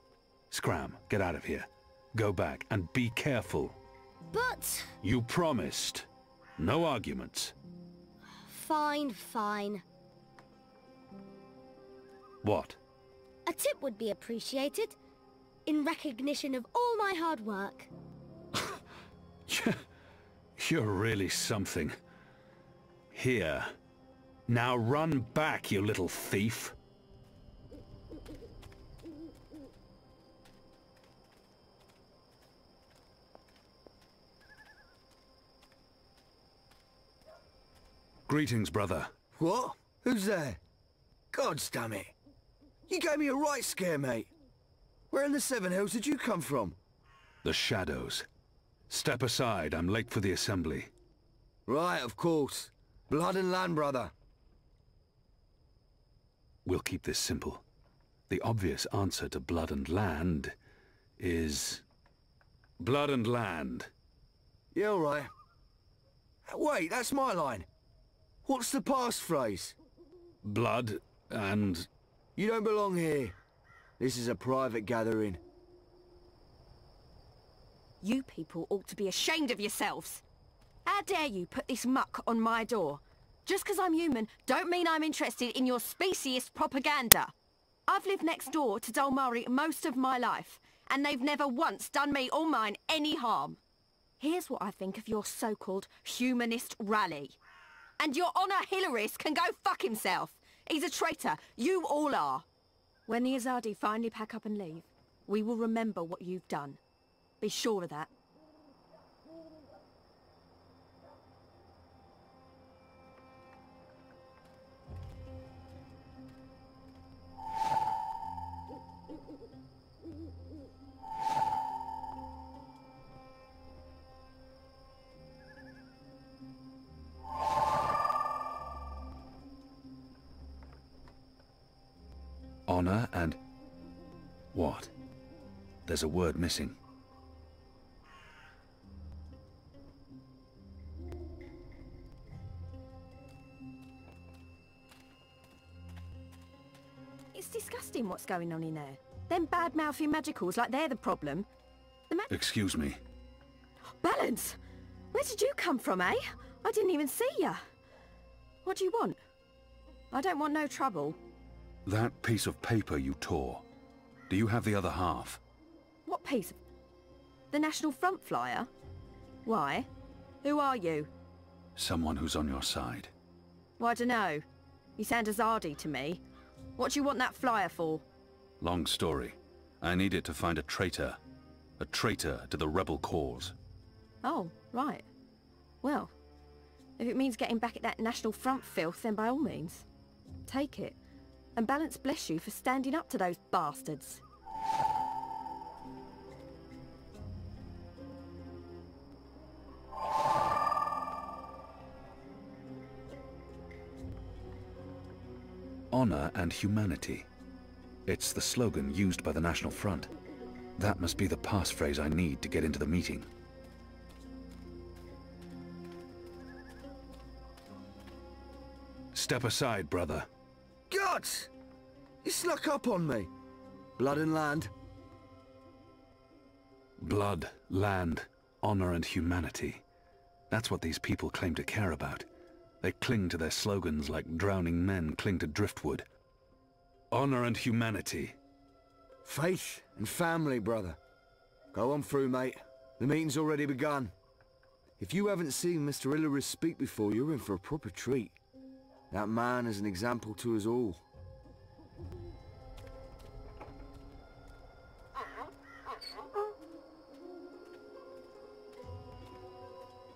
scram, get out of here. Go back and be careful. But... You promised. No arguments. Fine, fine. What? A tip would be appreciated. In recognition of all my hard work. You're really something. Here. Now run back, you little thief. Greetings, brother. What? Who's there? Gods damn it. You gave me a right scare, mate. Where in the Seven Hills did you come from? The Shadows. Step aside, I'm late for the assembly. Right, of course. Blood and land, brother. We'll keep this simple. The obvious answer to blood and land is... blood and land. Yeah, all right. Wait, that's my line. What's the passphrase? Blood and... You don't belong here. This is a private gathering. You people ought to be ashamed of yourselves. How dare you put this muck on my door? Just because I'm human, don't mean I'm interested in your speciesist propaganda. I've lived next door to Dolmari most of my life, and they've never once done me or mine any harm. Here's what I think of your so-called humanist rally. And your Honor Hilarist can go fuck himself. He's a traitor. You all are. When the Azadi finally pack up and leave, we will remember what you've done. Be sure of that. Honor and... what? There's a word missing. It's disgusting what's going on in there. Them bad-mouthing magicals like they're the problem. Excuse me. Balance! Where did you come from, eh? I didn't even see ya. What do you want? I don't want no trouble. That piece of paper you tore. Do you have the other half? What piece of... the National Front flyer? Why? Who are you? Someone who's on your side. Well, I dunno. You sound Azadi to me. What do you want that flyer for? Long story. I need it to find a traitor. A traitor to the rebel cause. Oh, right. Well, if it means getting back at that National Front filth, then by all means. Take it. And Balance bless you for standing up to those bastards. Honor and humanity. It's the slogan used by the National Front. That must be the passphrase I need to get into the meeting. Step aside, brother. Guts! You snuck up on me. Blood and land. Blood, land, honor and humanity. That's what these people claim to care about. They cling to their slogans like drowning men cling to driftwood. Honor and humanity. Faith and family, brother. Go on through, mate. The meeting's already begun. If you haven't seen Mr. Hilarist speak before, you're in for a proper treat. That man is an example to us all.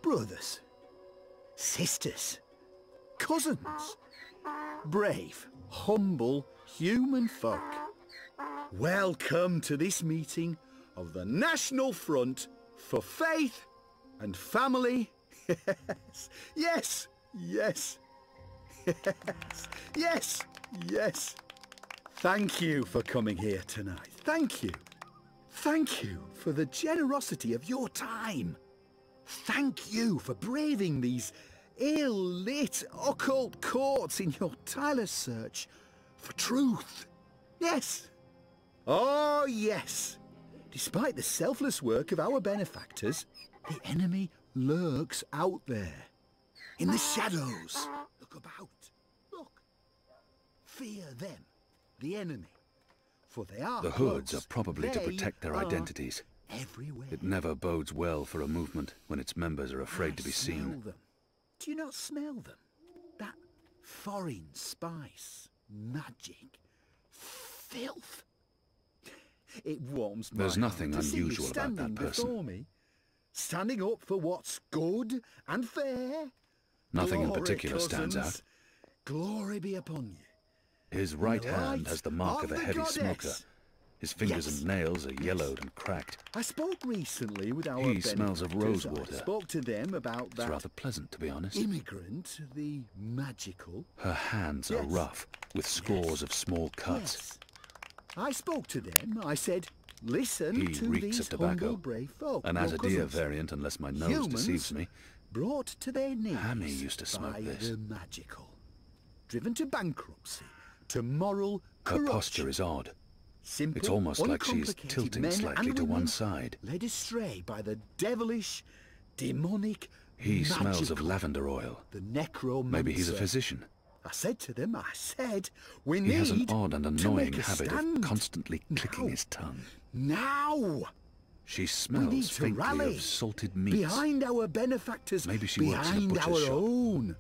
Brothers, sisters, cousins, brave, humble, human folk. Welcome to this meeting of the National Front for Faith and Family. Yes, yes, yes, yes, yes. Thank you for coming here tonight. Thank you. Thank you for the generosity of your time. Thank you for braving these ill-lit occult courts in your tireless search for truth. Yes. Oh, yes. Despite the selfless work of our benefactors, the enemy lurks out there. In the shadows. Look about. Look. Fear them, the enemy. For they are The hoods close. are probably to They protect their are identities. everywhere. It never bodes well for a movement when its members are afraid to be Smell seen. them. Do you not smell them? That foreign spice, magic, filth. It warms my There's heart nothing to see you unusual about that standing person. before me, standing up for what's good and fair. Nothing in Glory, particular stands out. cousins. Glory be upon you. His right The hand light has the mark of a the heavy goddess. smoker. His fingers and nails are yellowed and cracked. I spoke recently with our He smells of benefactors. rosewater. I spoke to them about that. It's rather pleasant, to be honest. Immigrant, the magical. Her hands are rough, with scores of small cuts. Yes. I spoke to them. I said, listen He to reeks these of tobacco. humble, brave folk. An your Azadir cousins. variant, unless my nose Humans deceives me. brought to their knees Hammy used to smoke by this. the magical. Driven to bankruptcy, to moral Her corruption. posture is odd. Simple, It's almost like she's uncomplicated tilting men slightly and to one women side. led astray by the devilish, demonic, He smells of magical, lavender oil. the necromancer. Maybe he's a physician. I said to them, we He need has an odd and to annoying make a habit stand. of constantly clicking his tongue. Now! She We need smells to faintly rally of salted meats. behind our benefactors, Maybe she works in a behind butcher's our shop. own.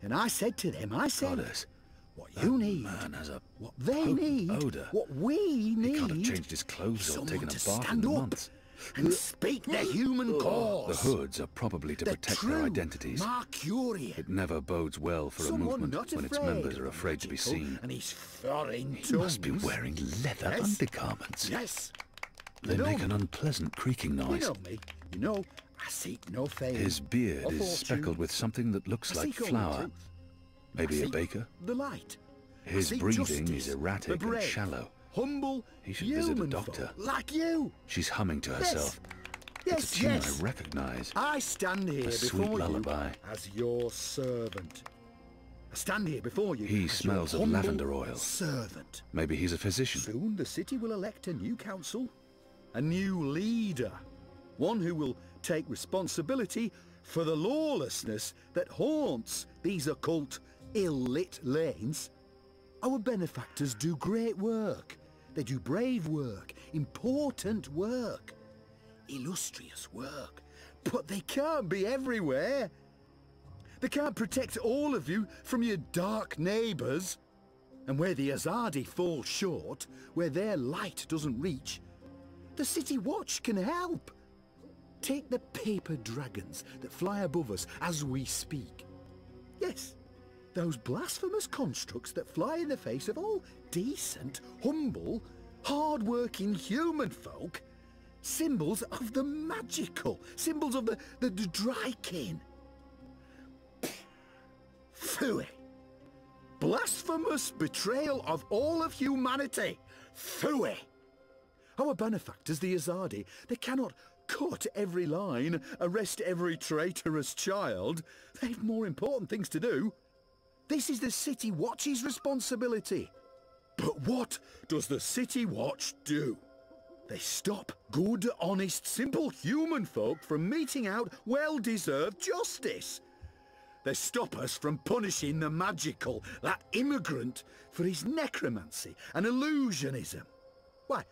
And I said to them, Goddess, what you need, man has a what they potent need, odor. what we need, He can't have changed his clothes or someone taken a to bath in stand up months. and speak the human cause. The hoods are probably to The protect their true identities. Mercurian. It never bodes well for Someone a movement not when its afraid members of are the afraid to be magical seen. And he's foreign He must be tongues. wearing leather Yes. undergarments. Yes. They You know make an me. unpleasant creaking You noise. know me. You know, I seek no fame. His beard or is fortune. speckled with something that looks I like seek only flour. truth. Maybe I a seek baker. The light. I His seek breathing justice, is erratic the brave, and shallow. Humble, He should visit a human doctor. folk like you. She's humming to Yes. herself. Yes, It's a tune yes. I recognize. I stand here A sweet before lullaby. you as your servant. I stand here before you He as smells your of humble lavender oil. servant. Maybe he's a physician. Soon the city will elect a new council, a new leader, one who will take responsibility for the lawlessness that haunts these occult, ill-lit lanes. Our benefactors do great work. They do brave work, important work, illustrious work. But they can't be everywhere. They can't protect all of you from your dark neighbours. And where the Azadi fall short, where their light doesn't reach, the City Watch can help. Take the paper dragons that fly above us as we speak. Yes, those blasphemous constructs that fly in the face of all decent, humble, hard-working human folk. Symbols of the magical, symbols of the Drykin. Phooey. Blasphemous betrayal of all of humanity. Phooey. Our benefactors, the Azadi, they cannot cut every line, arrest every traitorous child. They've more important things to do. This is the City Watch's responsibility. But what does the City Watch do? They stop good, honest, simple human folk from meting out well-deserved justice. They stop us from punishing the magical, that immigrant, for his necromancy and illusionism. Why,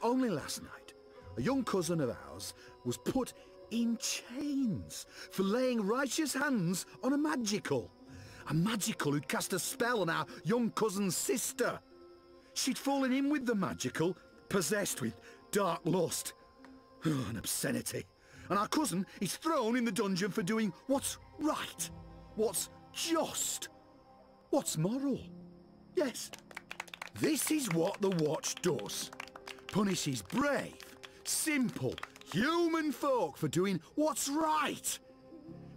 only last night, a young cousin of ours was put in chains for laying righteous hands on a magical. A magical who'd cast a spell on our young cousin's sister. She'd fallen in with the magical, possessed with dark lust and obscenity. And our cousin is thrown in the dungeon for doing what's right, what's just, what's moral. Yes, this is what the Watch does. Punishes brave, simple, human folk for doing what's right.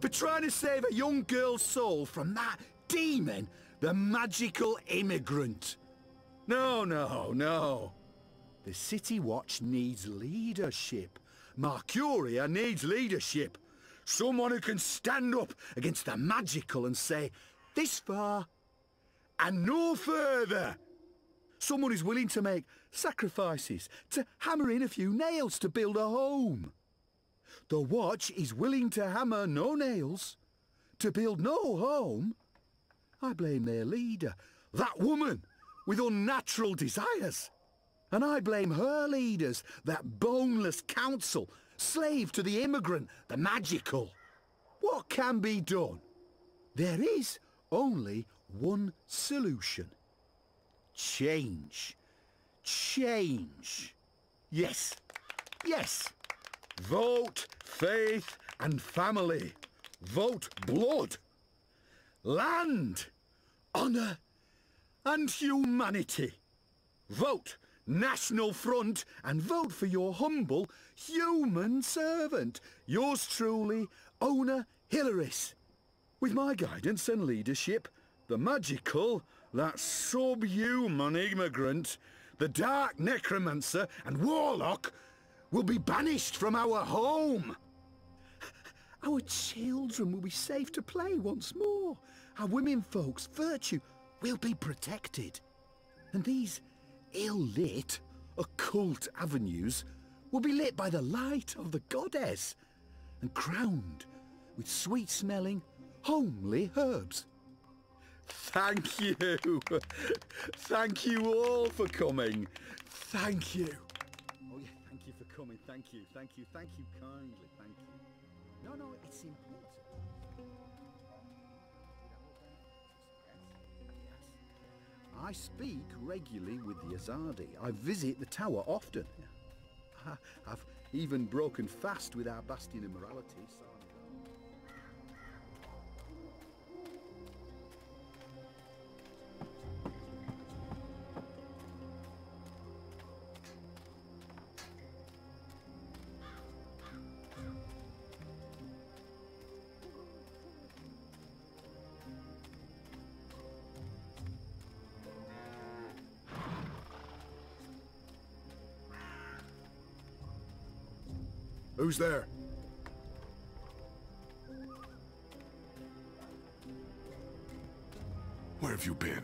For trying to save a young girl's soul from that demon, the magical immigrant. No, no, no. The City Watch needs leadership. Mercuria needs leadership. Someone who can stand up against the magical and say, this far and no further. Someone who's willing to make sacrifices, to hammer in a few nails to build a home. The Watch is willing to hammer no nails, to build no home. I blame their leader, that woman with unnatural desires. And I blame her leaders, that boneless council, slave to the immigrant, the magical. What can be done? There is only one solution. Change. Change. Yes. Yes. Vote, faith and family. Vote blood. Land. Honour and humanity. Vote National Front and vote for your humble human servant. Yours truly, Owner Hilaris. With my guidance and leadership, the magical, that subhuman immigrant, the dark necromancer and warlock will be banished from our home. Our children will be safe to play once more. Our women folks' virtue will be protected. And these ill-lit, occult avenues will be lit by the light of the goddess and crowned with sweet-smelling, homely herbs. Thank you. Thank you all for coming. Thank you. Oh yeah, thank you for coming. Thank you, thank you, thank you kindly. Thank you. No, it's important. I speak regularly with the Azadi. I visit the tower often. I've even broken fast with our bastion of morality. Who's there? Where have you been?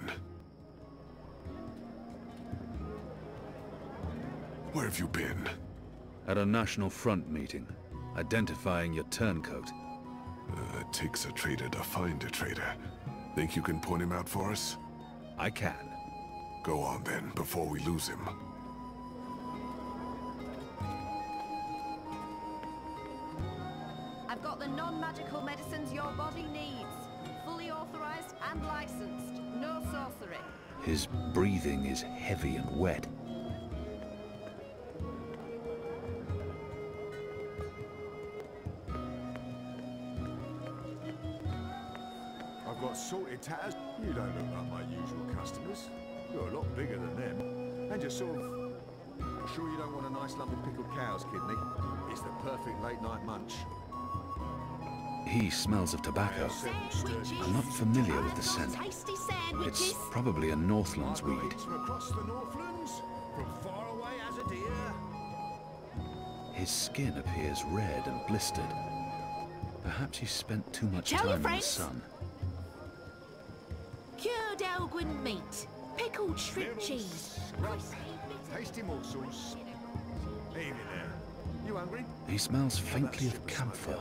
Where have you been? At a National Front meeting, identifying your turncoat. It takes a traitor to find a traitor. Think you can point him out for us? I can. Go on then, before we lose him. I've got the non-magical medicines your body needs. Fully authorized and licensed. No sorcery. His breathing is heavy and wet. I've got sorted tatters. You don't look like my usual customers. You're a lot bigger than them. And you're sort of... Sure you don't want a nice lump of pickled cow's kidney? It's the perfect late-night munch. He smells of tobacco. I'm not familiar with the scent. It's probably a Northlands weed. Across the Northlands, from far away as a deer. His skin appears red and blistered. Perhaps he spent too much time in the sun. Cured Elgin meat, pickled shrimp cheese. Tasty morsels. Evening there. You hungry? He smells faintly of camphor,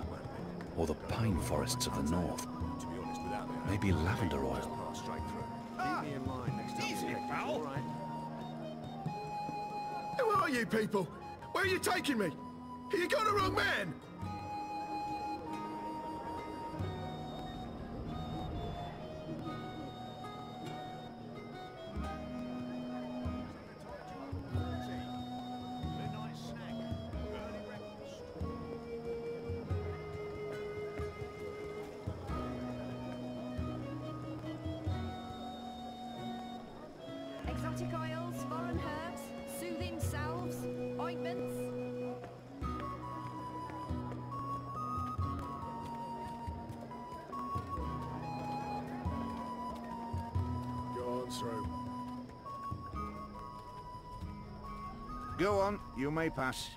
or the pine forests of the north. Maybe lavender oil. Easy, pal. Who are you people? Where are you taking me? You got the wrong man! Exotic oils, foreign herbs, soothing salves, ointments. Go on through. Go on, you may pass.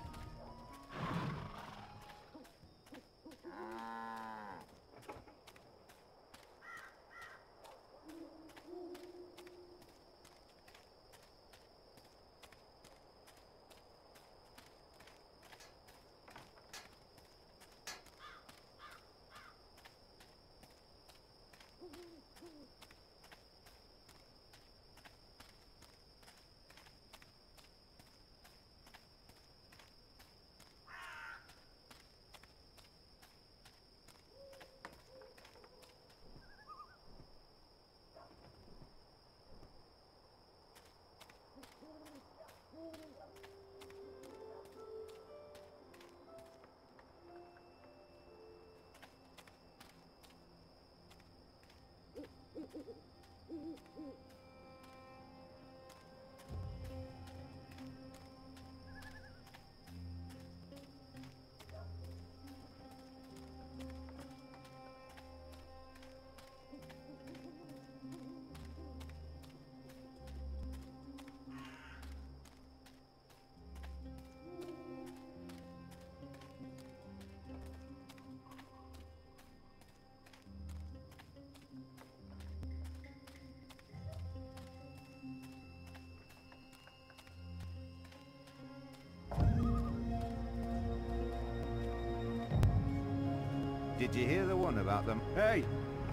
Did you hear the one about them? Hey,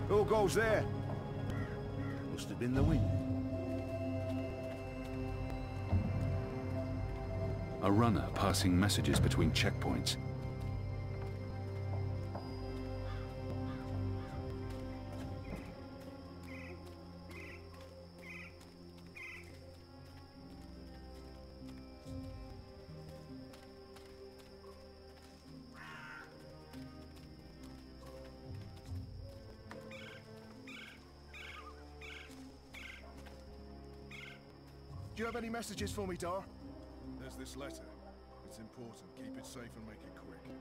who goes there? Must have been the wind. A runner passing messages between checkpoints. Do you have any messages for me, Dar? There's this letter. It's important. Keep it safe and make it quick.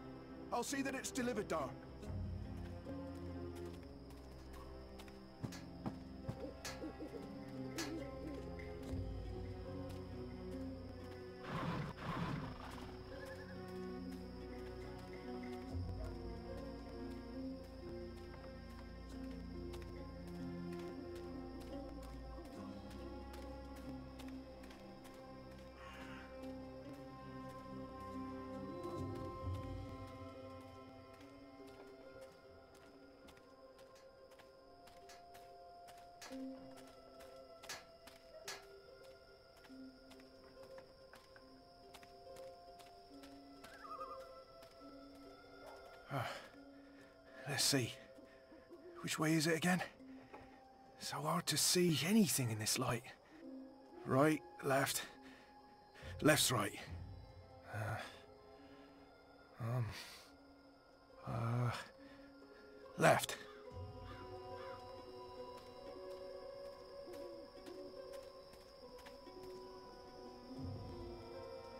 I'll see that it's delivered, Dar. Let's see. Which way is it again? So hard to see anything in this light. Right, left. Left's right. Left.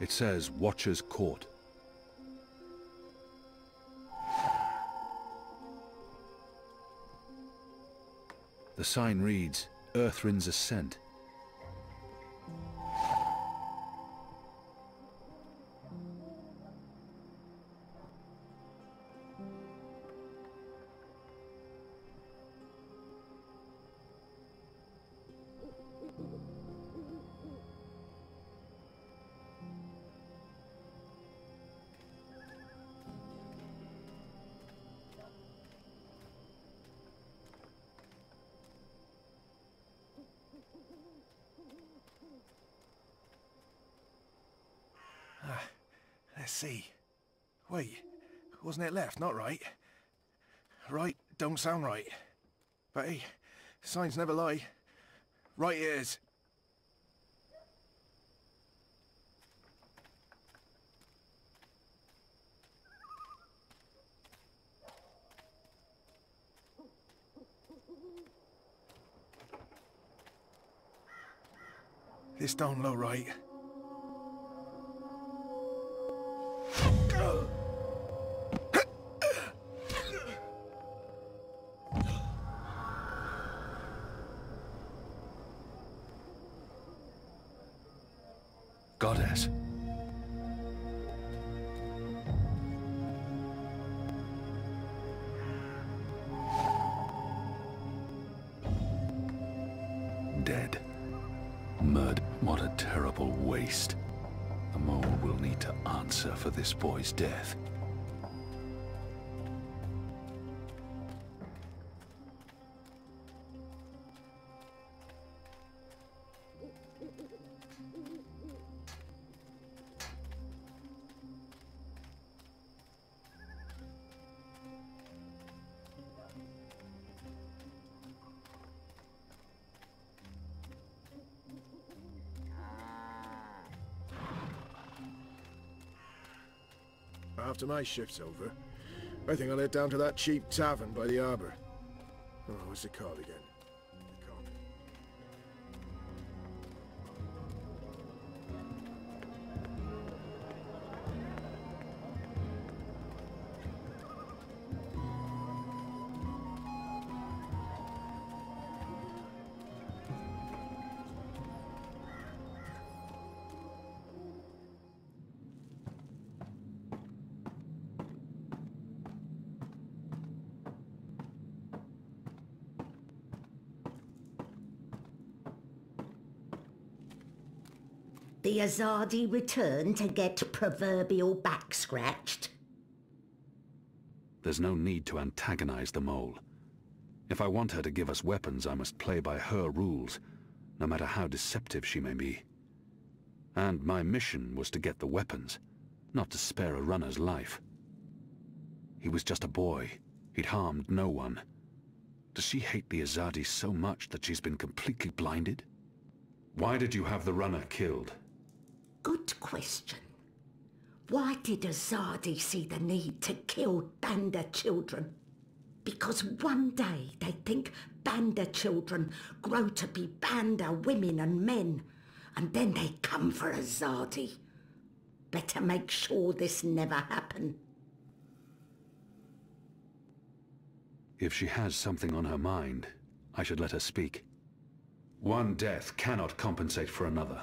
It says Watcher's Court. The sign reads, Earthrin's Ascent. Let's see. Wait, wasn't it left, not right? Right don't sound right. But hey, signs never lie. Right it is. This don't look right. Goddess. Dead. Murdered. What a terrible waste. The mole will need to answer for this boy's death. After my shift's over, I think I'll head down to that cheap tavern by the harbour. Oh, what's it called again? The Azadi return to get proverbial back scratched? There's no need to antagonize the mole. If I want her to give us weapons, I must play by her rules, no matter how deceptive she may be. And my mission was to get the weapons, not to spare a runner's life. He was just a boy. He'd harmed no one. Does she hate the Azadi so much that she's been completely blinded? Why did you have the runner killed? Good question. Why did Azadi see the need to kill Banda children? Because one day they think Banda children grow to be Banda women and men, and then they come for Azadi. Better make sure this never happen. If she has something on her mind, I should let her speak. One death cannot compensate for another.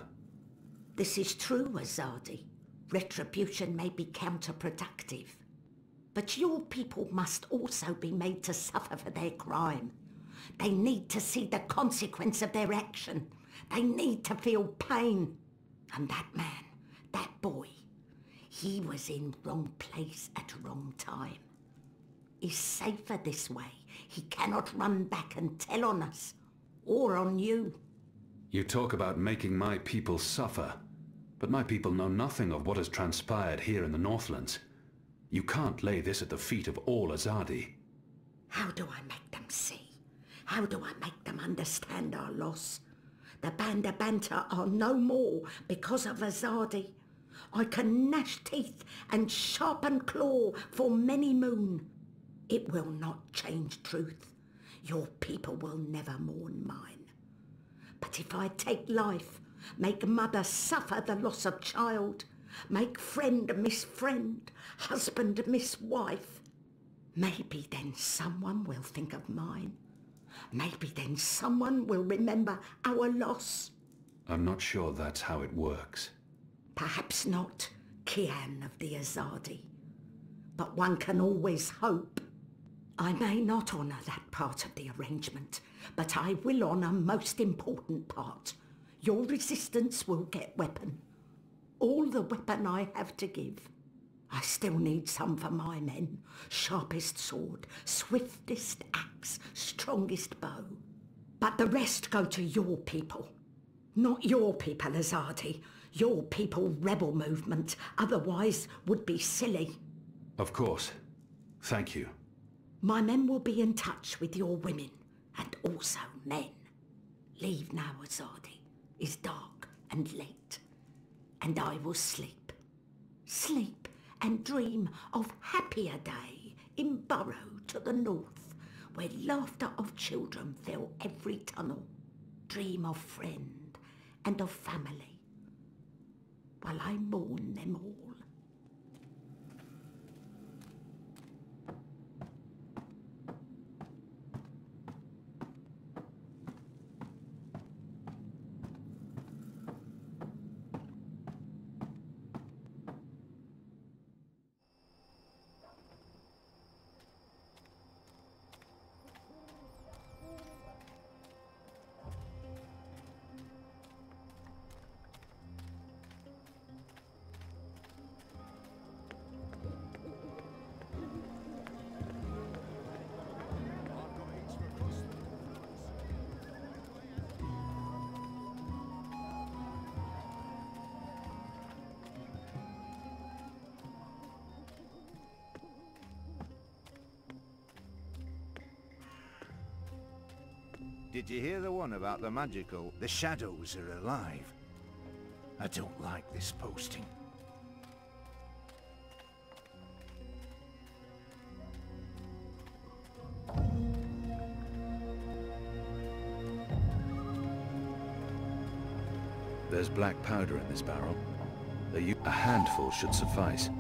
This is true, Azadi. Retribution may be counterproductive. But your people must also be made to suffer for their crime. They need to see the consequence of their action. They need to feel pain. And that man, that boy, he was in wrong place at wrong time. He's safer this way. He cannot run back and tell on us, or on you. You talk about making my people suffer, but my people know nothing of what has transpired here in the Northlands. You can't lay this at the feet of all Azadi. How do I make them see? How do I make them understand our loss? The Banda Banter are no more because of Azadi. I can gnash teeth and sharpen claw for many moon. It will not change truth. Your people will never mourn mine. But if I take life, make mother suffer the loss of child, make friend miss friend, husband miss wife, maybe then someone will think of mine. Maybe then someone will remember our loss. I'm not sure that's how it works. Perhaps not, Kian of the Azadi. But one can always hope. I may not honour that part of the arrangement, but I will honour most important part. Your resistance will get weapon. All the weapon I have to give. I still need some for my men. Sharpest sword, swiftest axe, strongest bow. But the rest go to your people. Not your people, Azadi. Your people rebel movement, otherwise would be silly. Of course. Thank you. My men will be in touch with your women, and also men. Leave now, Azadi. It's dark and late, and I will sleep. Sleep and dream of happier day in Burrow to the north, where laughter of children fill every tunnel. Dream of friend and of family, while I mourn them all. Did you hear the one about the magical? The shadows are alive. I don't like this posting. There's black powder in this barrel. A handful should suffice.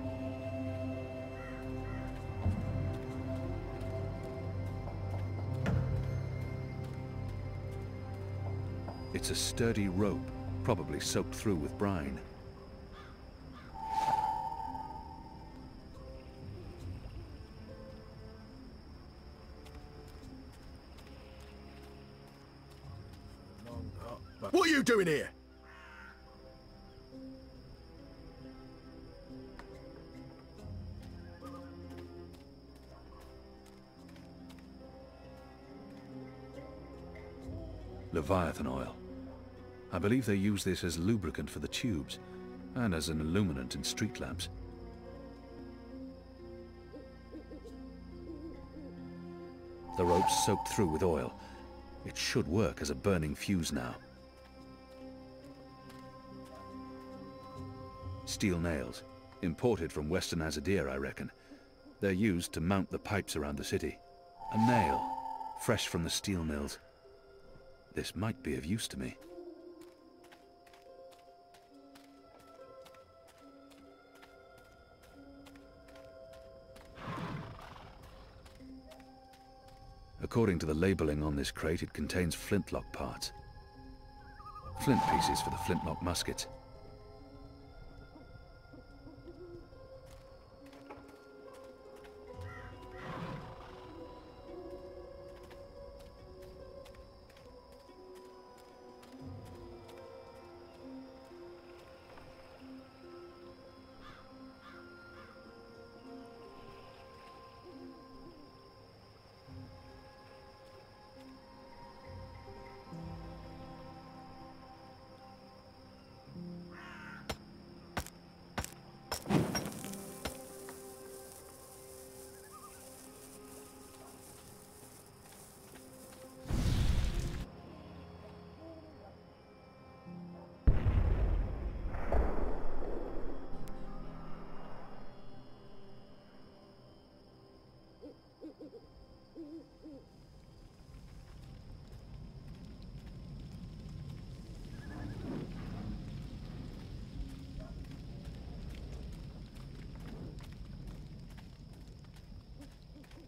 It's a sturdy rope, probably soaked through with brine. What are you doing here? Leviathan oil. I believe they use this as lubricant for the tubes, and as an illuminant in street lamps. The rope's soaked through with oil. It should work as a burning fuse now. Steel nails. Imported from Western Azadir, I reckon. They're used to mount the pipes around the city. A nail, fresh from the steel mills. This might be of use to me. According to the labeling on this crate, it contains flintlock parts. Flint pieces for the flintlock muskets.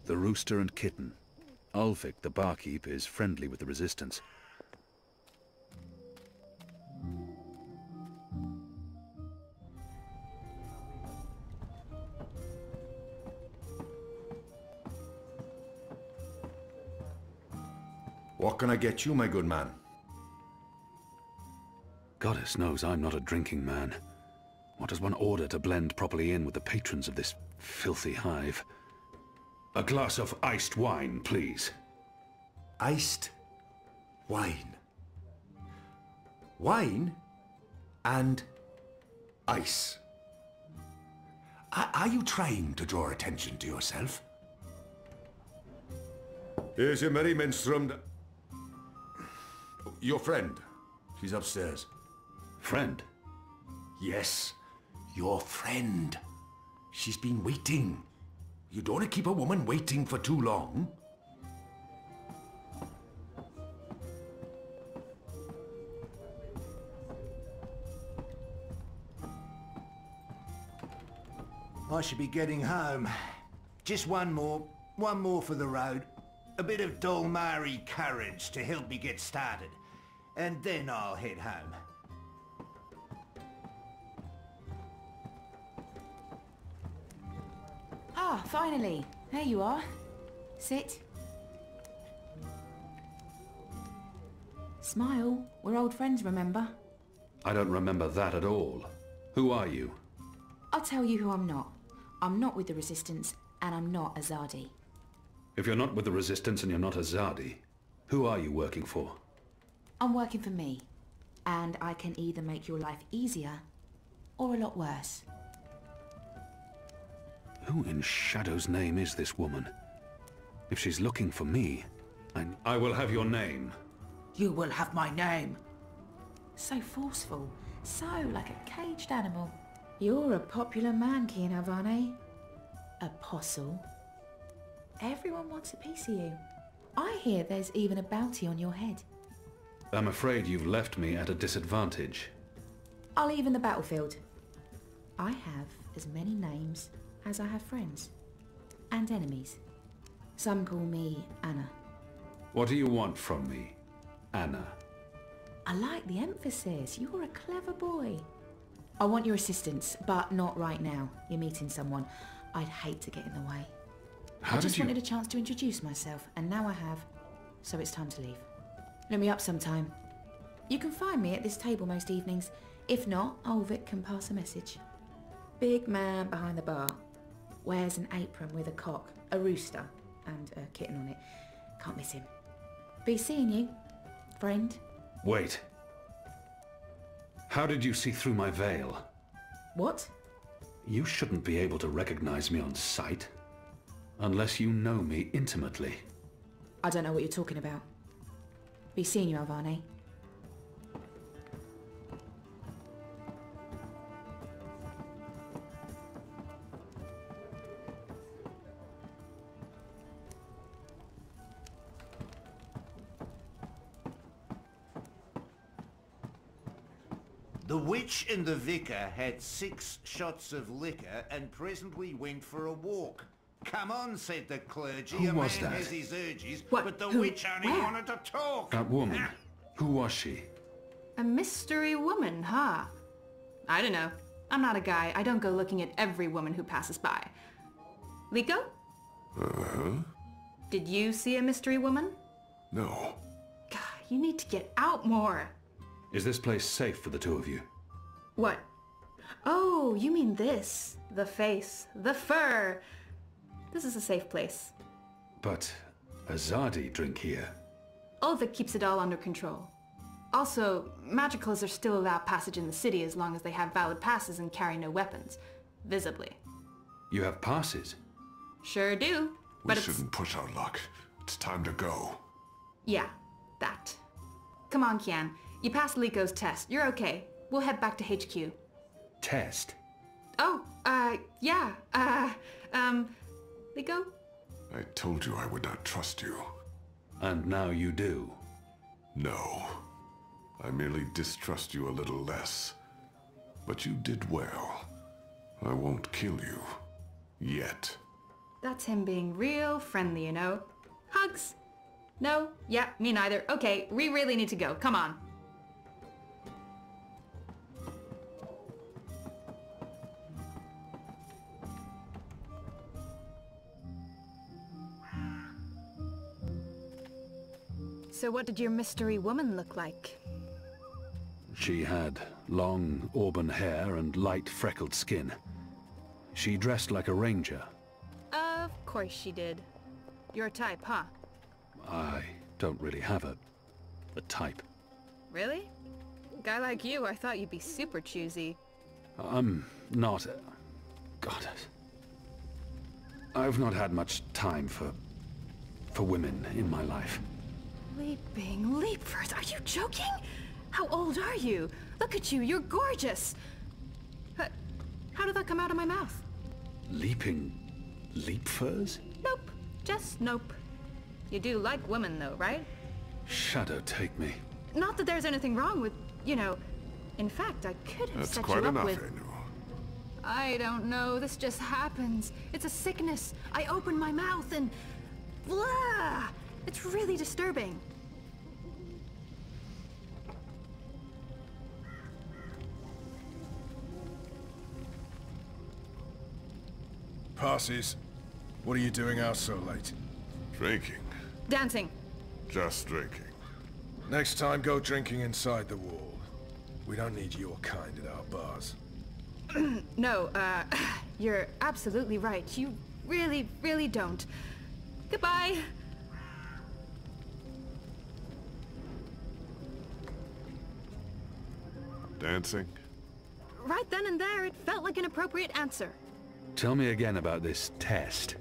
The rooster and kitten. Ulfric, the barkeep, is friendly with the resistance. What can I get you, my good man? Goddess knows I'm not a drinking man. What does one order to blend properly in with the patrons of this filthy hive? A glass of iced wine, please. Iced wine. Wine and ice. Are you trying to draw attention to yourself? Here's your merry minstrel. Your friend. She's upstairs. Friend? Yes, your friend. She's been waiting. You don't want to keep a woman waiting for too long. I should be getting home. Just one more for the road. A bit of Dolmari courage to help me get started. And then I'll head home. Ah, finally. There you are. Sit. Smile. We're old friends, remember? I don't remember that at all. Who are you? I'll tell you who I'm not. I'm not with the Resistance, and I'm not Azadi. If you're not with the Resistance and you're not Azadi, who are you working for? I'm working for me. And I can either make your life easier, or a lot worse. Who in Shadow's name is this woman? If she's looking for me, I will have your name. You will have my name. So forceful. So like a caged animal. You're a popular man, Kian Alvane. Apostle. Everyone wants a piece of you. I hear there's even a bounty on your head. I'm afraid you've left me at a disadvantage. I'll even the battlefield. I have as many names as I have friends. And enemies. Some call me Anna. What do you want from me, Anna? I like the emphasis. You're a clever boy. I want your assistance, but not right now. You're meeting someone. I'd hate to get in the way. I just wanted a chance to introduce myself, and now I have. So it's time to leave. Look me up sometime. You can find me at this table most evenings. If not, Ulfric can pass a message. Big man behind the bar. Wears an apron with a cock, a rooster, and a kitten on it. Can't miss him. Be seeing you. Friend? Wait. How did you see through my veil? What? You shouldn't be able to recognize me on sight. Unless you know me intimately. I don't know what you're talking about. Be seeing you, Alvane. The witch and the vicar had 6 shots of liquor and presently went for a walk. Come on, said the clergy. Who a was man that? has his urges, What? but the Who? witch only Where? wanted to talk. That woman. Who was she? A mystery woman, huh? I don't know. I'm not a guy. I don't go looking at every woman who passes by. Liko? Uh-huh. Did you see a mystery woman? No. God, you need to get out more. Is this place safe for the two of you? What? Oh, you mean this. The face. The fur. This is a safe place. But Azadi drink here. Ulvik keeps it all under control. Also, magicals are still allowed passage in the city as long as they have valid passes and carry no weapons. Visibly. You have passes? Sure do. We shouldn't push our luck. It's time to go. Yeah, that. Come on, Kian. You passed Liko's test. You're okay. We'll head back to HQ. Test? Oh, yeah. Liko? I told you I would not trust you. And now you do? No. I merely distrust you a little less. But you did well. I won't kill you. Yet. That's him being real friendly, you know. Hugs? No? Yeah, me neither. Okay, we really need to go. Come on. So what did your mystery woman look like? She had long auburn hair and light freckled skin. She dressed like a ranger. Of course she did. Your type, huh? I don't really have a type. Really? Guy like you, I thought you'd be super choosy. I'm not... God. I've not had much time for women in my life. Leaping leapfers, are you joking? How old are you? Look at you, you're gorgeous. How did that come out of my mouth? Leaping leapfers? Nope, just nope. You do like women though, right? Shadow take me. Not that there's anything wrong with, you know... In fact, I could have That's set quite you up enough, with... Anu. I don't know, this just happens. It's a sickness. I open my mouth and... Blah! It's really disturbing. Passes. What are you doing out so late? Drinking. Dancing. Just drinking. Next time, go drinking inside the wall. We don't need your kind at our bars. No, you're absolutely right. You really, really don't. Goodbye. Dancing? Right then and there, it felt like an appropriate answer. Tell me again about this test.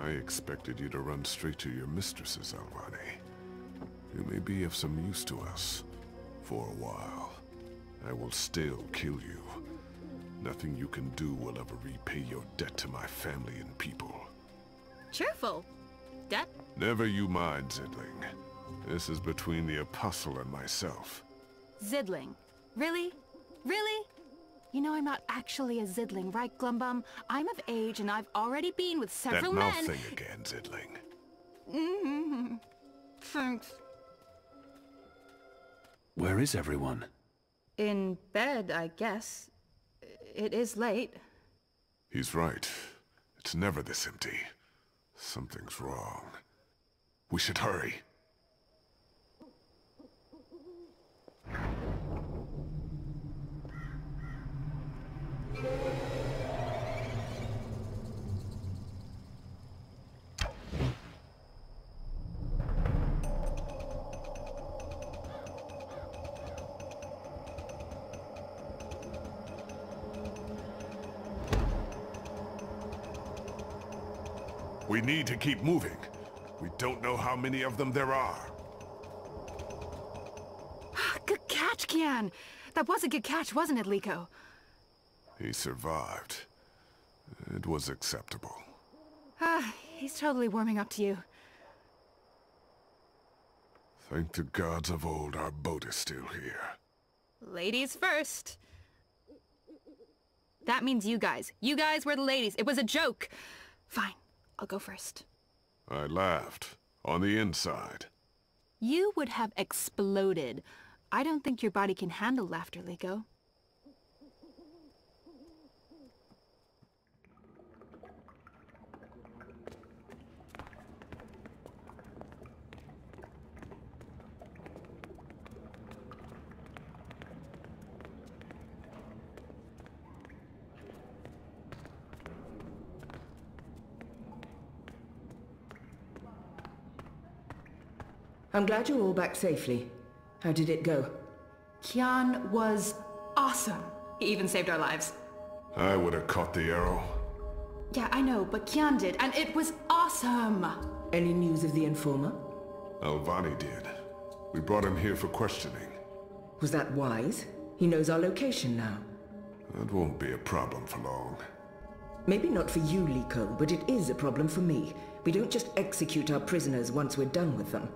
I expected you to run straight to your mistresses, Alvane. You may be of some use to us. For a while. I will still kill you. Nothing you can do will ever repay your debt to my family and people. Cheerful. Debt? Never you mind, Zidling. This is between the Apostle and myself. Zidling. Really? Really? You know I'm not actually a Zidling, right, Glumbum? I'm of age and I've already been with several men— That mouth thing again, Zidling. Mm-hmm. Thanks. Where is everyone? In bed, I guess. It is late. He's right. It's never this empty. Something's wrong. We should hurry. We need to keep moving. We don't know how many of them there are. Good catch, Kian. That was a good catch, wasn't it, Liko? He survived. It was acceptable. He's totally warming up to you. Thank the gods of old our boat is still here. Ladies first. That means you guys. You guys were the ladies. It was a joke. Fine, I'll go first. I laughed. On the inside. You would have exploded. I don't think your body can handle laughter, Liko. I'm glad you're all back safely. How did it go? Kian was awesome. He even saved our lives. I would have caught the arrow. Yeah, I know, but Kian did, and it was awesome! Any news of the informer? Alvani did. We brought him here for questioning. Was that wise? He knows our location now. That won't be a problem for long. Maybe not for you, Liko, but it is a problem for me. We don't just execute our prisoners once we're done with them.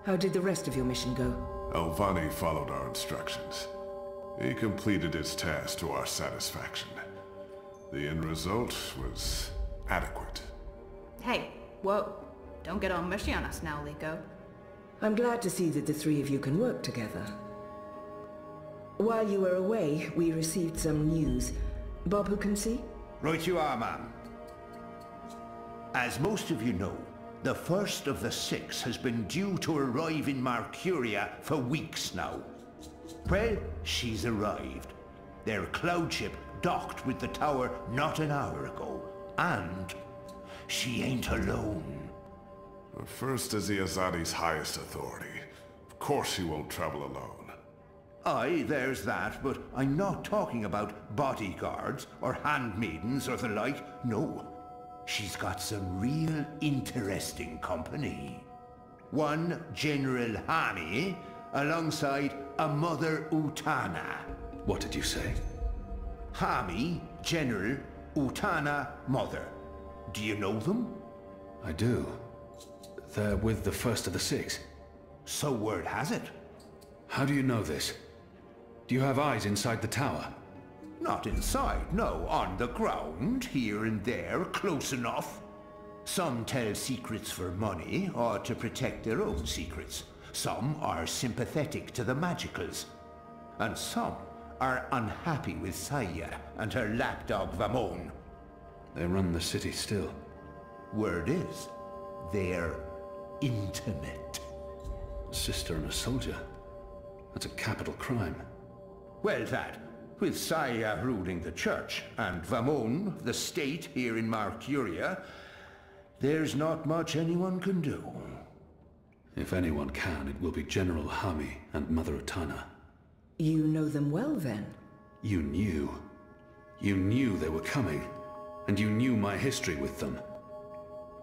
How did the rest of your mission go? Alvani followed our instructions. He completed his task to our satisfaction. The end result was adequate. Hey, whoa. Don't get all mushy on us now, Liko. I'm glad to see that the three of you can work together. While you were away, we received some news. Bob who can see? Right you are, ma'am. As most of you know, the first of the 6 has been due to arrive in Mercuria for weeks now. Well, she's arrived. Their cloud ship docked with the tower not an hour ago. And she ain't alone. The first is the Azadi's highest authority. Of course she won't travel alone. Aye, there's that, but I'm not talking about bodyguards or handmaidens or the like, no. She's got some real interesting company. One General Hani, alongside a Mother Utana. What did you say? Hami, General, Utana, Mother. Do you know them? I do. They're with the first of the 6. So word has it. How do you know this? Do you have eyes inside the tower? Not inside, no. On the ground, here and there, close enough. Some tell secrets for money, or to protect their own secrets. Some are sympathetic to the magicals. And some are unhappy with Saya and her lapdog Vamon. They run the city still. Word is, they're intimate. A sister and a soldier? That's a capital crime. Well, that, with Saya ruling the church and Vamon, the state here in Mercuria, there's not much anyone can do. If anyone can, it will be General Hami and Mother Utana. You know them well, then? You knew. You knew they were coming. And you knew my history with them.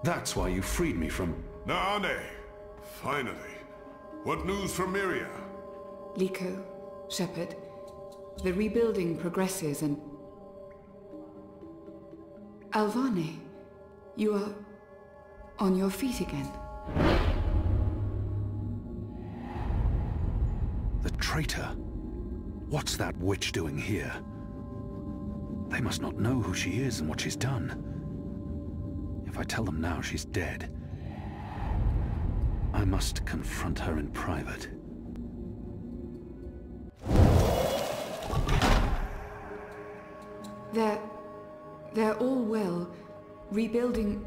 That's why you freed me from... Naane! Finally. What news from Miria? Liko, Shepard, the rebuilding progresses and... Alvani, you are on your feet again. The traitor? What's that witch doing here? They must not know who she is and what she's done. If I tell them now she's dead, I must confront her in private. They're all well. Rebuilding...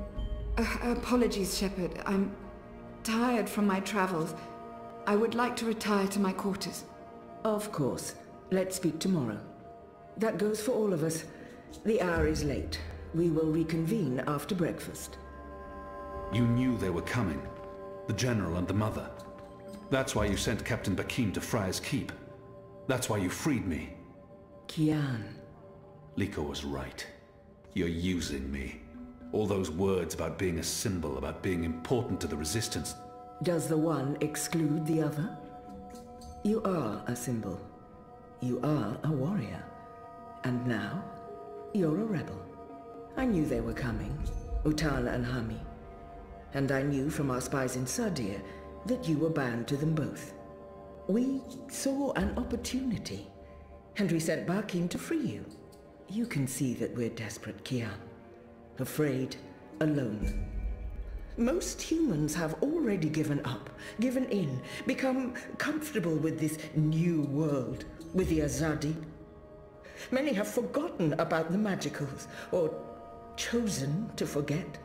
apologies, Shepard. I'm tired from my travels. I would like to retire to my quarters. Of course. Let's speak tomorrow. That goes for all of us. The hour is late. We will reconvene after breakfast. You knew they were coming. The General and the Mother. That's why you sent Captain Bakim to Friar's Keep. That's why you freed me. Kian. Liko was right. You're using me. All those words about being a symbol, about being important to the Resistance. Does the one exclude the other? You are a symbol. You are a warrior. And now, you're a rebel. I knew they were coming, Utana and Hami. And I knew from our spies in Sardia that you were bound to them both. We saw an opportunity, and we sent Barkim to free you. You can see that we're desperate, Kian. Afraid, alone. Most humans have already given up, given in, become comfortable with this new world, with the Azadi. Many have forgotten about the magicals, or chosen to forget.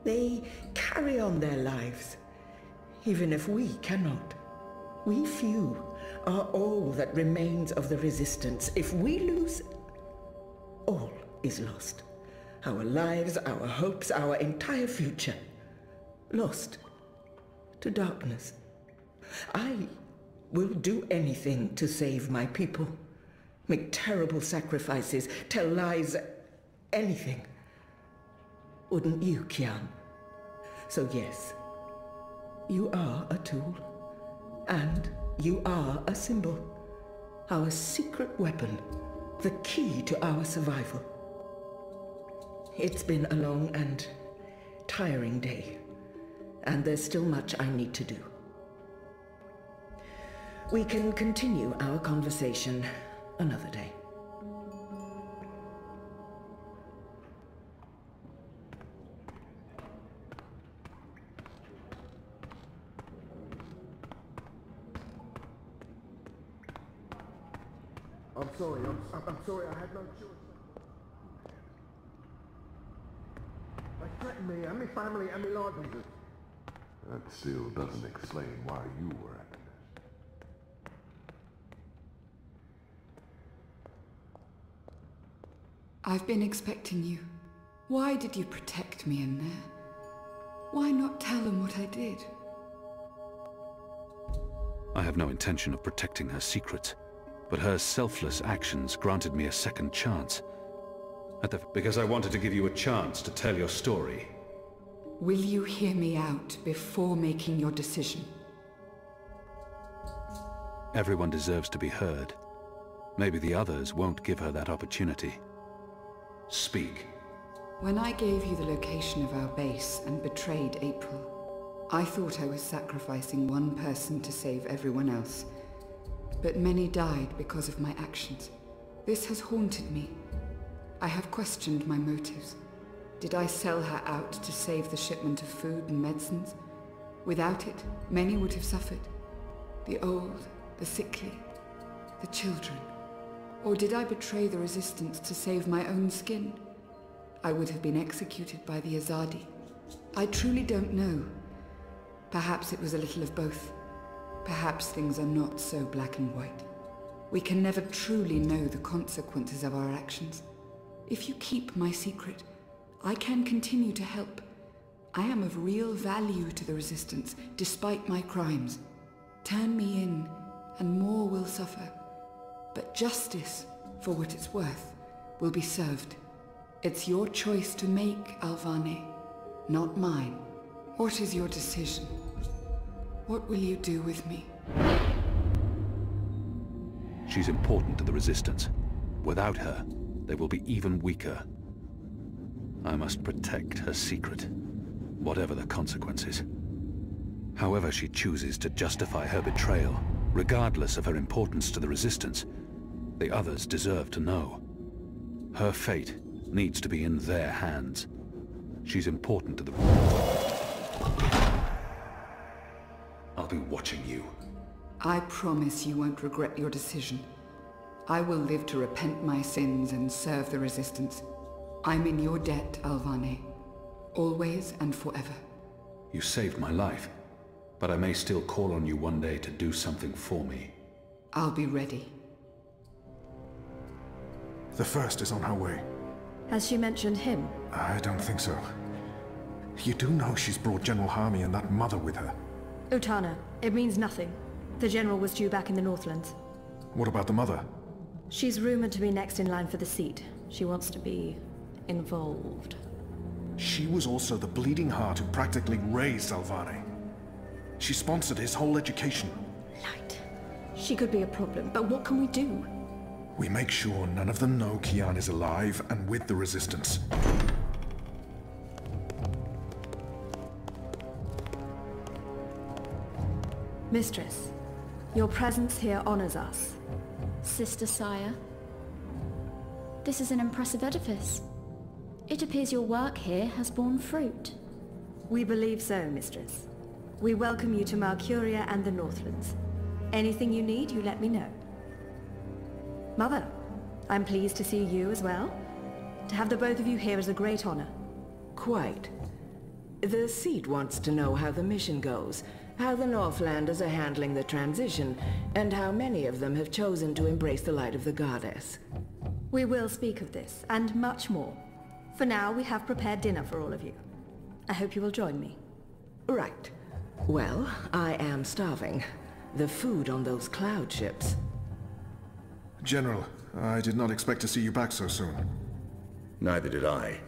They carry on their lives, even if we cannot. We few are all that remains of the Resistance. If we lose, all is lost. Our lives, our hopes, our entire future. Lost to darkness. I will do anything to save my people. Make terrible sacrifices, tell lies, anything. Wouldn't you, Kian? So yes, you are a tool. And you are a symbol. Our secret weapon. The key to our survival. It's been a long and tiring day. And there's still much I need to do. We can continue our conversation another day. I'm sorry, I'm sorry, I had no choice. They threatened me and my family and my livelihood. That still doesn't explain why you were acting. I've been expecting you. Why did you protect me in there? Why not tell them what I did? I have no intention of protecting her secrets, but her selfless actions granted me a second chance. Because I wanted to give you a chance to tell your story. Will you hear me out before making your decision? Everyone deserves to be heard. Maybe the others won't give her that opportunity. Speak. When I gave you the location of our base and betrayed April, I thought I was sacrificing one person to save everyone else. But many died because of my actions. This has haunted me. I have questioned my motives. Did I sell her out to save the shipment of food and medicines? Without it, many would have suffered. The old, the sickly, the children. Or did I betray the Resistance to save my own skin? I would have been executed by the Azadi. I truly don't know. Perhaps it was a little of both. Perhaps things are not so black and white. We can never truly know the consequences of our actions. If you keep my secret, I can continue to help. I am of real value to the Resistance, despite my crimes. Turn me in, and more will suffer. But justice, for what it's worth, will be served. It's your choice to make, Alvane, not mine. What is your decision? What will you do with me? She's important to the Resistance. Without her, they will be even weaker. I must protect her secret, whatever the consequences. However she chooses to justify her betrayal, regardless of her importance to the Resistance, the others deserve to know. Her fate needs to be in their hands. She's important to the... I'll be watching you. I promise you won't regret your decision. I will live to repent my sins and serve the Resistance. I'm in your debt, Alvane. Always and forever. You saved my life, but I may still call on you one day to do something for me. I'll be ready. The First is on her way. Has she mentioned him? I don't think so. You do know she's brought General Hami and that mother with her. Utana, it means nothing. The General was due back in the Northlands. What about the mother? She's rumored to be next in line for the seat. She wants to be involved. She was also the bleeding heart who practically raised Alvane. She sponsored his whole education. Light. She could be a problem, but what can we do? We make sure none of them know Kian is alive and with the Resistance. Mistress, your presence here honors us. Sister Sire, this is an impressive edifice. It appears your work here has borne fruit. We believe so, Mistress. We welcome you to Malcuria and the Northlands. Anything you need, you let me know. Mother, I'm pleased to see you as well. To have the both of you here is a great honor. Quite. The seat wants to know how the mission goes, how the Northlanders are handling the transition, and how many of them have chosen to embrace the light of the goddess. We will speak of this, and much more. For now, we have prepared dinner for all of you. I hope you will join me. Right. Well, I am starving. The food on those cloud ships. General, I did not expect to see you back so soon. Neither did I.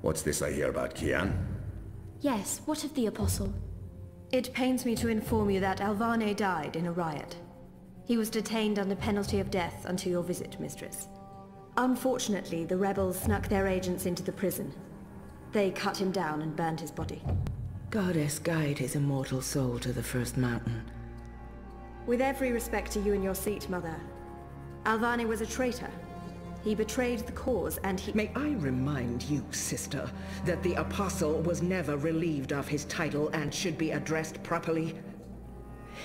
What's this I hear about Kian? Yes, what of the Apostle? It pains me to inform you that Alvane died in a riot. He was detained under penalty of death until your visit, Mistress. Unfortunately, the rebels snuck their agents into the prison. They cut him down and burned his body. Goddess, guide his immortal soul to the first mountain. With every respect to you and your seat, Mother, Alvane was a traitor. He betrayed the cause and he— May I remind you, sister, that the Apostle was never relieved of his title and should be addressed properly?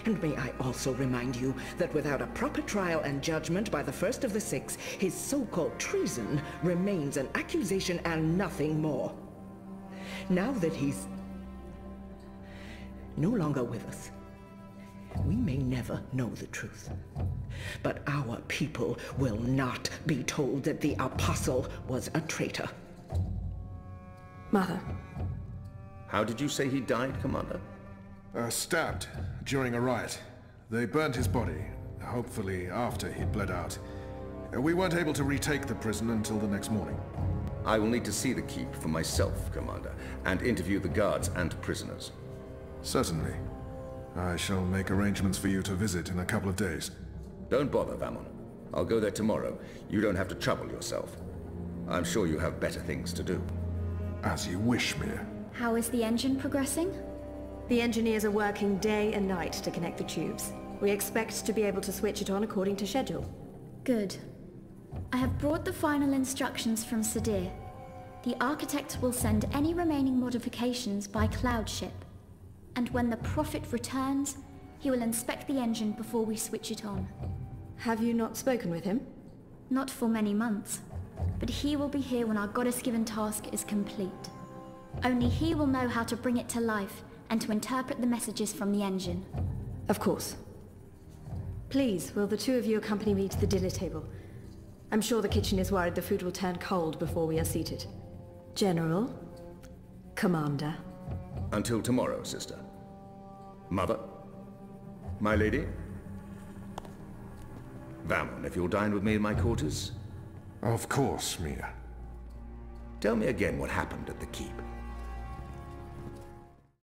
And may I also remind you that without a proper trial and judgment by the first of the six, his so-called treason remains an accusation and nothing more. Now that he's no longer with us, we may never know the truth. But our people will not be told that the Apostle was a traitor. Mother. How did you say he died, Commander? Stabbed during a riot. They burned his body, hopefully after he'd bled out. We weren't able to retake the prison until the next morning. I will need to see the keep for myself, Commander, and interview the guards and prisoners. Certainly. I shall make arrangements for you to visit in a couple of days. Don't bother, Vamon. I'll go there tomorrow. You don't have to trouble yourself. I'm sure you have better things to do. As you wish, Mir. How is the engine progressing? The engineers are working day and night to connect the tubes. We expect to be able to switch it on according to schedule. Good. I have brought the final instructions from Sadir. The architect will send any remaining modifications by cloud ship. And when the Prophet returns, he will inspect the engine before we switch it on. Have you not spoken with him? Not for many months, but he will be here when our goddess-given task is complete. Only he will know how to bring it to life and to interpret the messages from the engine. Of course. Please, will the two of you accompany me to the dinner table? I'm sure the kitchen is worried the food will turn cold before we are seated. General, Commander. Until tomorrow, sister. Mother? My lady? Vamon, if you'll dine with me in my quarters? Of course, Mia. Tell me again what happened at the keep.